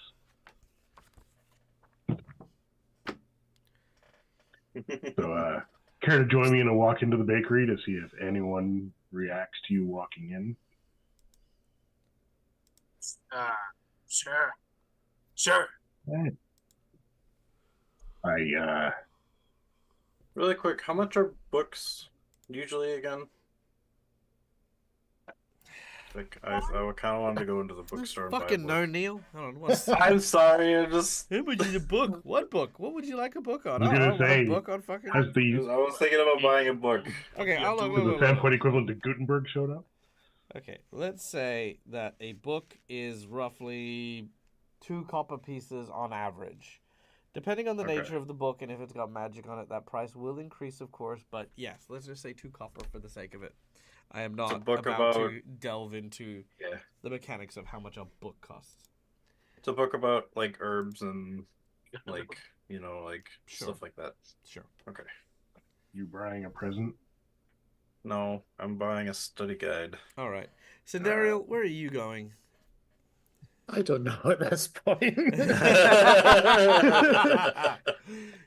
C: So, care to join me in a walk into the bakery to see if anyone reacts to you walking in?
E: Sure. Sure.
B: Really quick, how much are books usually again? Like, I kind of wanted to go into the bookstore and buy a
A: Fucking
B: book.
A: no, Neil. Hold on, what's
B: I'm sorry, I just...
A: How much is a book? What book? What would you like a book on?
C: I was gonna
A: I want
C: say,
A: a book on fucking.
C: Has
B: I
C: the
B: was thinking about buying a book.
A: Okay,
E: Yeah,
A: I'll look.
C: has the Sandpoint equivalent to Gutenberg showed up?
A: Okay, let's say that a book is roughly 2 copper pieces on average. Depending on the
B: Okay.
A: nature of the book and if it's got magic on it, that price will increase, of course. But yes, let's just say 2 copper for the sake of it. I am not
B: book
A: about
B: about-
A: to delve into
B: Yeah.
A: the mechanics of how much a book costs.
B: It's a book about, like, herbs and, like,
A: Sure.
B: stuff like that.
A: Sure.
B: Okay.
C: You buying a present?
B: No, I'm buying a study guide.
A: All right. Sindariel, where are you going?
D: I don't know at this point.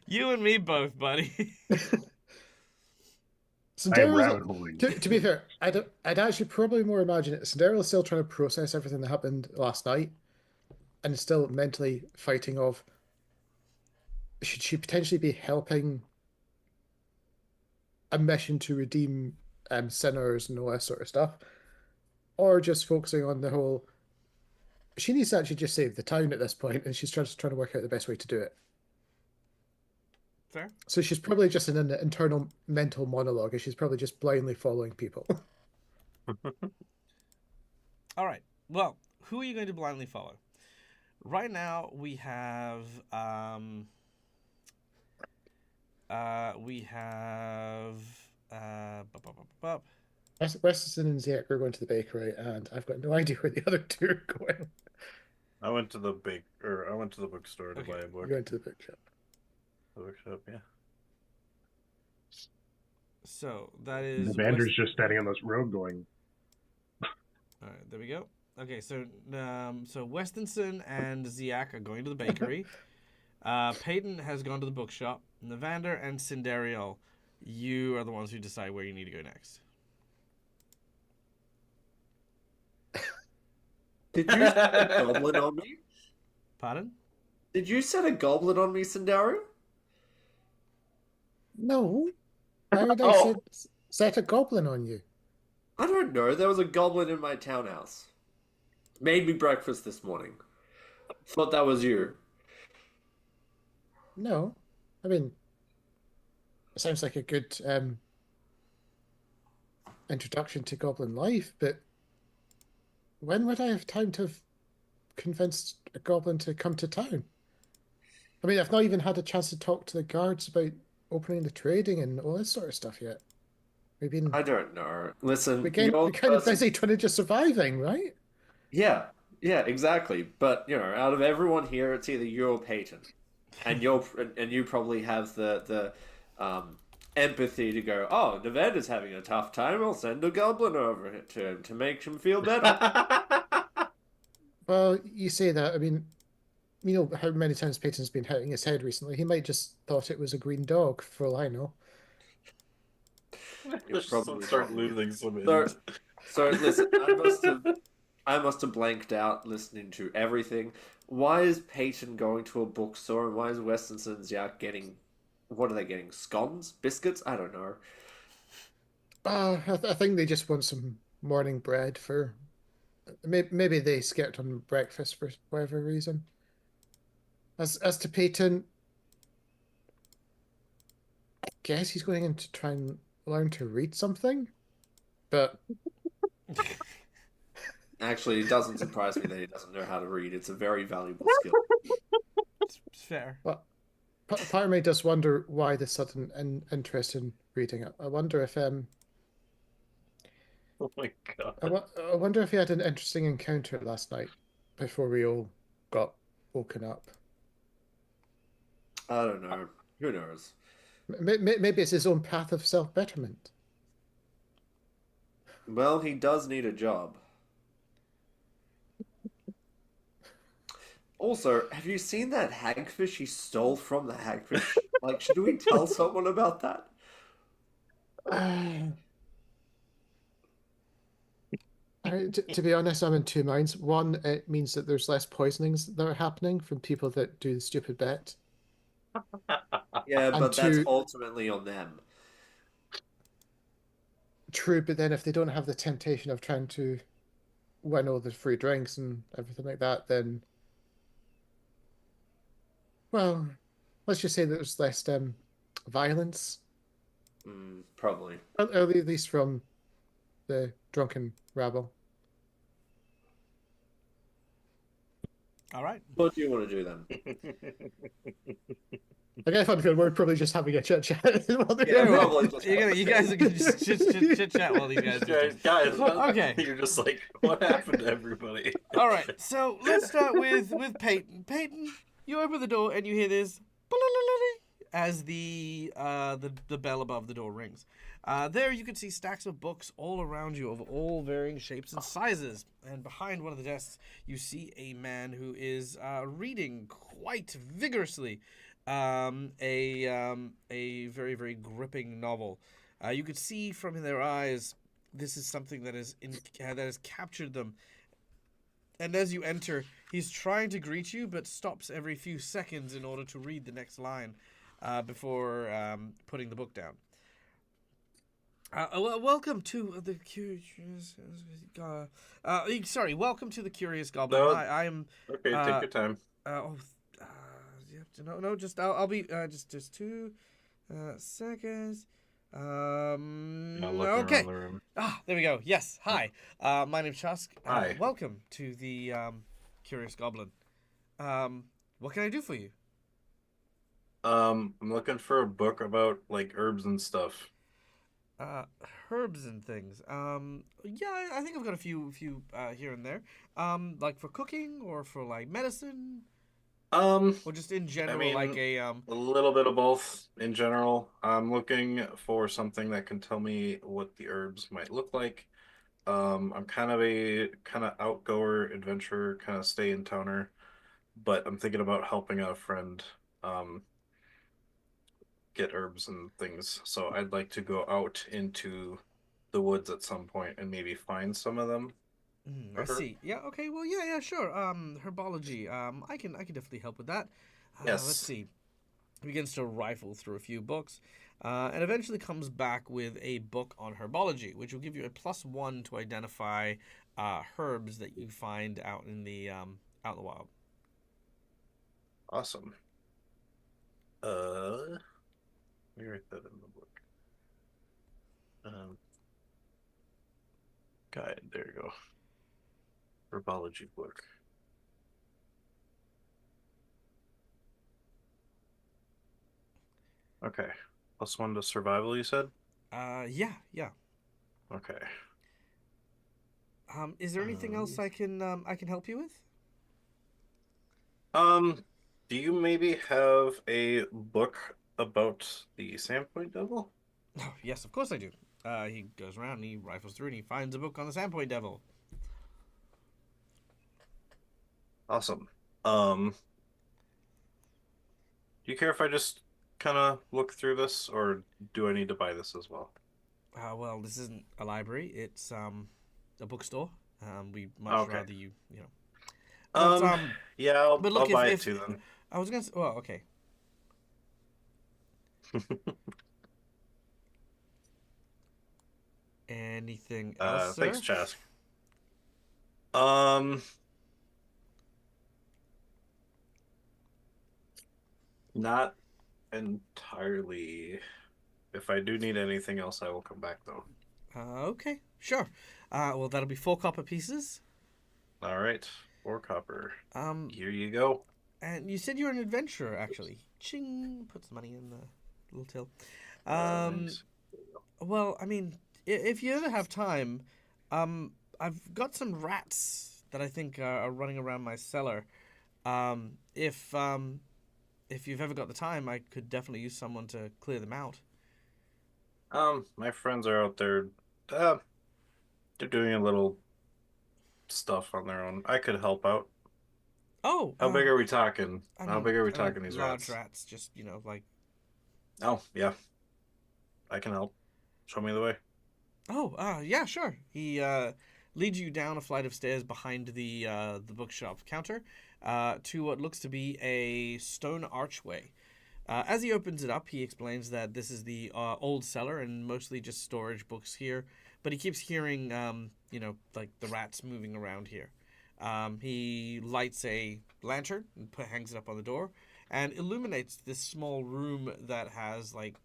A: You and me both, buddy.
C: I am
D: Cinderella's,
C: rabbit holing.
D: to be fair, I'd actually probably more imagine it. Cinderella's still trying to process everything that happened last night, and still mentally fighting of, should she potentially be helping a mission to redeem sinners and all that sort of stuff, or just focusing on the whole, she needs to actually just save the town at this point, and she's trying to work out the best way to do it.
A: Fair.
D: So she's probably just in an internal mental monologue, and she's probably just blindly following people.
A: All right. Well, who are you going to blindly follow? Right now, we have
D: Weston and Zach are going to the bakery, and I've got no idea where the other two are going.
B: I went to the bookstore to
A: Okay.
B: buy a book.
D: You're going to the bookshop.
B: The bookshop, yeah.
A: So that is
C: Evander's just standing on this road going,
A: All right, there we go. Okay, so Westinson and Ziak are going to the bakery. Peyton has gone to the bookshop. Navander and Cinderial, you are the ones who decide where you need to go next.
F: Did you set a goblin on me?
A: Pardon?
F: Did you set a goblin on me, Sandari?
D: No. Why would I
F: Oh.
D: set a goblin on you?
F: I don't know. There was a goblin in my townhouse. Made me breakfast this morning. Thought that was you.
D: No. I mean, it sounds like a good introduction to goblin life, but when would I have time to have convinced a goblin to come to town? I mean, I've not even had a chance to talk to the guards about opening the trading and all this sort of stuff yet. We've been
F: I don't know. Listen,
D: we're
F: you're
D: kind of
F: person-
D: busy trying to just surviving, right?
F: Yeah, exactly. But out of everyone here, it's either you or Peyton, and you probably have the empathy to go. Oh, Nevander's having a tough time. I'll send a goblin over to him to make him feel better.
D: Well, you say that. I mean, you know how many times Peyton's been hitting his head recently. He might just thought it was a green dog, for all I know.
F: You're probably
B: start
F: wrong.
B: losing some
F: So listen, I must have blanked out listening to everything. Why is Peyton going to a bookstore, and why is Westinson and Ziak getting? What are they getting? Scones, biscuits? I don't know.
D: I think they just want some morning bread for. Maybe they skipped on breakfast for whatever reason. As to Peyton, I guess he's going in to try and learn to read something, but
F: Actually, it doesn't surprise me that he doesn't know how to read. It's a very valuable skill.
A: It's fair.
D: well, part of me does wonder why the sudden interest in reading. I wonder if
B: Oh my god.
D: I wonder if he had an interesting encounter last night before we all got woken up.
F: I don't know. Who knows?
D: Maybe it's his own path of self-betterment.
F: Well, he does need a job. Also, have you seen that hagfish he stole from the hagfish? Like, should we tell someone about that?
D: To be honest, I'm in two minds. One, it means that there's less poisonings that are happening from people that do the stupid bet.
F: Yeah,
D: And
F: but that's
D: two-
F: ultimately on them.
D: True, but then if they don't have the temptation of trying to win all the free drinks and everything like that, then, well, let's just say that there's less violence,
F: Probably.
D: at least from the drunken rabble.
A: All right.
F: What do you want to do then?
D: I get a fun feeling we're probably just having a chit chat.
F: Yeah, probably just
A: You guys are gonna just chit chat while these guys do things.
B: Guys,
A: Okay.
B: You're just like, what happened to everybody?
A: All right, so let's start with Peyton. Peyton, you open the door and you hear this as the bell above the door rings. There you can see stacks of books all around you of all varying shapes and sizes. And behind one of the desks, you see a man who is reading quite vigorously a very, very gripping novel. You could see from their eyes, this is something that has captured them. And as you enter, he's trying to greet you, but stops every few seconds in order to read the next line before putting the book down. Welcome to the curious. Sorry, welcome to the Curious Goblin.
B: No,
A: I am.
B: Okay, take your time.
A: You have to no. Just I'll be just 2 seconds.
B: Looking
A: Okay.
B: around the room.
A: There we go. Yes. Hi. My name's Chusk.
B: Hi.
A: Welcome to the Curious Goblin. What can I do for you?
B: I'm looking for a book about like herbs and stuff.
A: Herbs and things. Yeah, I think I've got a few here and there. Like for cooking or for like medicine, or just in general,
B: mean,
A: like a
B: A little bit of both in general. I'm looking for something that can tell me what the herbs might look like. I'm kind of a outgoer adventurer, kind of stay in towner, but I'm thinking about helping out a friend get herbs and things. So I'd like to go out into the woods at some point and maybe find some of them.
A: I see. Yeah. Okay. Well. Yeah. Sure. Herbology. I can definitely help with that.
B: Yes.
A: Let's see. He begins to rifle through a few books, and eventually comes back with a book on herbology, which will give you a +1 to identify herbs that you find out in the wild.
B: Awesome. Let me write that in the book. Guide. There you go. Herbology book. Okay. +1 to survival, you said?
A: Yeah.
B: Okay.
A: Is there anything else I can help you with?
B: Do you maybe have a book about the Sandpoint Devil?
A: Oh, yes, of course I do. He goes around and he rifles through and he finds a book on the Sandpoint Devil.
B: Awesome. Do you care if I just kind of look through this, or do I need to buy this as well?
A: Well, this isn't a library; it's a bookstore. We much
B: Okay.
A: rather you know. But,
B: Yeah,
A: but look,
B: I'll buy
A: if
B: it too then.
A: I was gonna say, well, okay. Anything else, sir?
B: Thanks, Chask. Um, Not entirely. If I do need anything else, I will come back though.
A: Okay, sure. Well, that'll be 4 copper pieces.
B: All right, 4 copper.
A: Um,
B: Here you go.
A: and you said you're an adventurer, actually. Ching, puts money in the little till.
B: Nice.
A: Well, I mean, if you ever have time, I've got some rats that I think are running around my cellar. If you've ever got the time, I could definitely use someone to clear them out.
B: My friends are out there. They're doing a little stuff on their own. I could help out.
A: Oh,
B: How big are we talking?
A: I
B: How
A: mean,
B: big are we talking these
A: large
B: rats?
A: Just like.
B: Oh, yeah. I can help. Show me the way.
A: Oh, yeah, sure. He leads you down a flight of stairs behind the bookshop counter to what looks to be a stone archway. As he opens it up, he explains that this is the old cellar and mostly just storage books here. But he keeps hearing, like the rats moving around here. He lights a lantern and hangs it up on the door and illuminates this small room that has, like,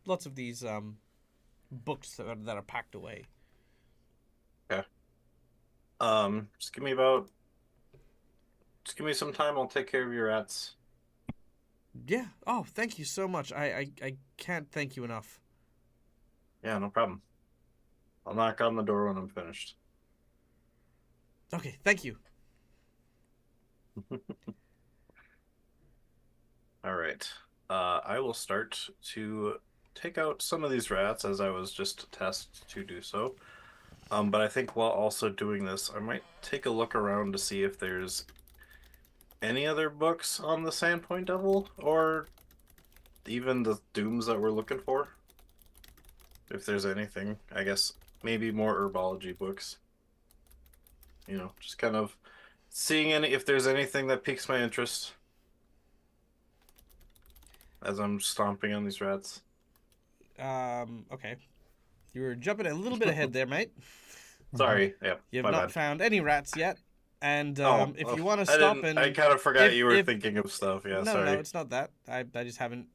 A: lots of these books that are packed away.
B: Okay. Just give me some time. I'll take care of your rats.
A: Yeah. Oh, thank you so much. I can't thank you enough.
B: Yeah, no problem. I'll knock on the door when I'm finished.
A: Okay, thank you.
B: All right. I will start to take out some of these rats as I was just tasked to do so. But I think while also doing this, I might take a look around to see if there's any other books on the Sandpoint Devil, or even the dooms that we're looking for. If there's anything, I guess maybe more herbology books. just kind of seeing if there's anything that piques my interest as I'm stomping on these rats.
A: Okay. You were jumping a little bit ahead there, mate.
B: Sorry, yeah,
A: You've
B: my
A: not
B: bad.
A: found any rats yet. And if you want to
B: I
A: stop
B: didn't-
A: and
B: I kind of forgot
A: if-
B: you were
A: if-
B: thinking of stuff. Yeah,
A: no,
B: sorry.
A: no, it's not that. I just haven't,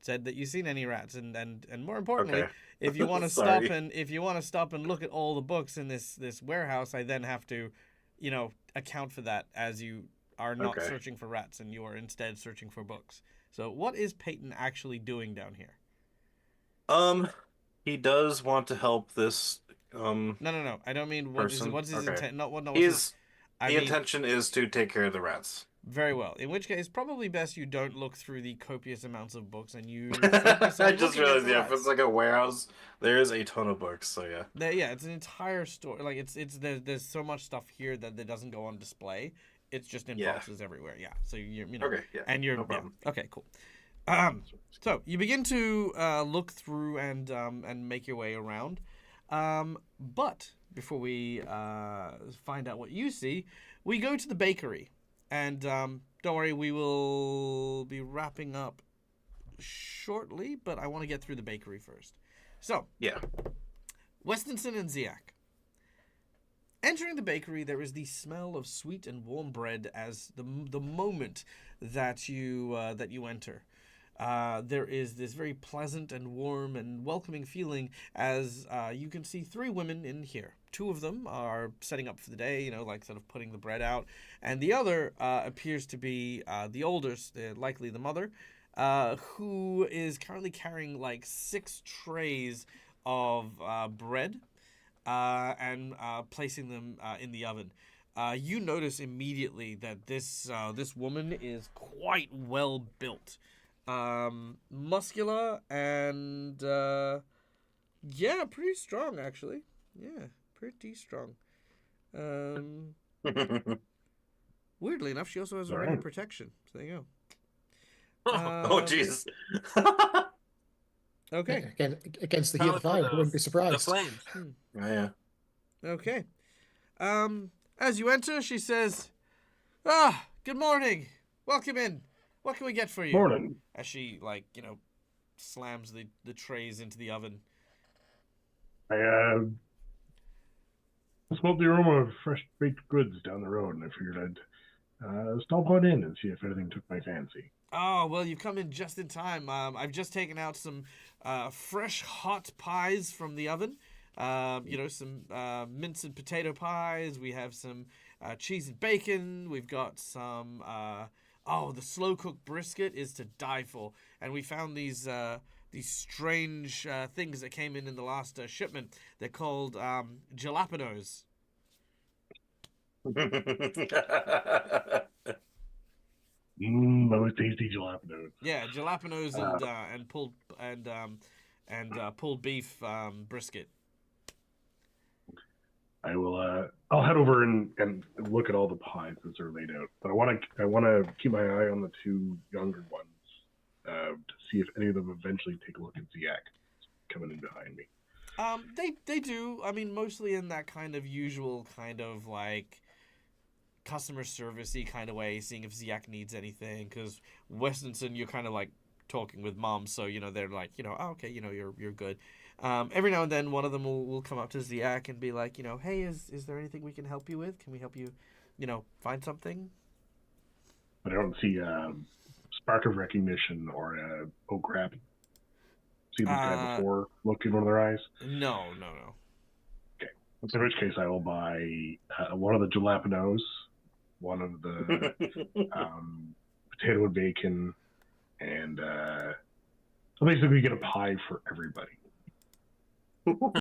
A: said that you've seen any rats. And more importantly,
B: Okay.
A: if you want to
B: Sorry.
A: stop and look at all the books in this warehouse, I then have to, account for that as you are not
B: Okay.
A: searching for rats and you are instead searching for books. So what is Peyton actually doing down here?
B: He does want to help this
A: No. I don't mean
B: person.
A: what's his
B: Okay.
A: intent. No, what's his, I
B: The
A: mean,
B: intention is to take care of the rats.
A: very well. In which case, probably best you don't look through the copious amounts of books and you focus on
B: I just
A: looking at
B: realized,
A: the
B: yeah, if
A: rats.
B: it's like a warehouse, there is a ton of books, so yeah.
A: Yeah, it's an entire store. Like there's so much stuff here that doesn't go on display. It's just in
B: Yeah.
A: boxes everywhere. Yeah. So you're
B: Okay, yeah.
A: and you're
B: no problem.
A: yeah. Okay, cool. So you begin to look through and make your way around. But before we find out what you see, we go to the bakery. And don't worry, we will be wrapping up shortly, but I want to get through the bakery first. So,
B: Yeah.
A: Westinson and Ziak. Entering the bakery, there is the smell of sweet and warm bread as the moment that you enter. There is this very pleasant and warm and welcoming feeling as you can see 3 women in here. 2 of them are setting up for the day, like sort of putting the bread out. And the other appears to be the oldest, likely the mother, who is currently carrying like 6 trays of bread and placing them in the oven. You notice immediately that this woman is quite well built. Muscular and yeah, pretty strong actually. Yeah, pretty strong. Weirdly enough, she also has a ring of
C: Alright.
A: protection. So there you
E: Oh,
A: go.
B: Oh, jeez.
A: Okay.
D: Again, against the heat of the fire, I wouldn't be
E: the
D: surprised.
E: flames.
B: Yeah.
A: Okay. As you enter, she says, good morning. Welcome in. What can we get for you?
C: Morning.
A: As she, slams the trays into the oven.
C: I smelled the aroma of fresh baked goods down the road, and I figured I'd stop on in and see if anything took my fancy.
A: Oh, well, you've come in just in time. I've just taken out some fresh hot pies from the oven. Some mince and potato pies. We have some cheese and bacon. We've got some... the slow-cooked brisket is to die for. And we found these strange things that came in the last shipment. They're called jalapenos.
C: Those tasty jalapenos.
A: Yeah, jalapenos and pulled beef brisket.
C: I will. I'll head over and look at all the pies as they're laid out. But I want to keep my eye on the 2 younger ones to see if any of them eventually take a look at Ziak coming in behind me.
A: They do. I mean, mostly in that kind of usual kind of like customer servicey kind of way, seeing if Ziak needs anything. Because Westinson, you're kind of like talking with mom, so they're like, oh, okay, you're good. Every now and then, one of them will come up to Ziak and be like, hey, is there anything we can help you with? Can we help you, find something?
C: But I don't see a spark of recognition or oh crap. See this guy before look in one of their eyes?
A: No.
C: Okay. In which case I will buy one of the jalapenos, one of the potato and bacon, and I'll basically get a pie for everybody.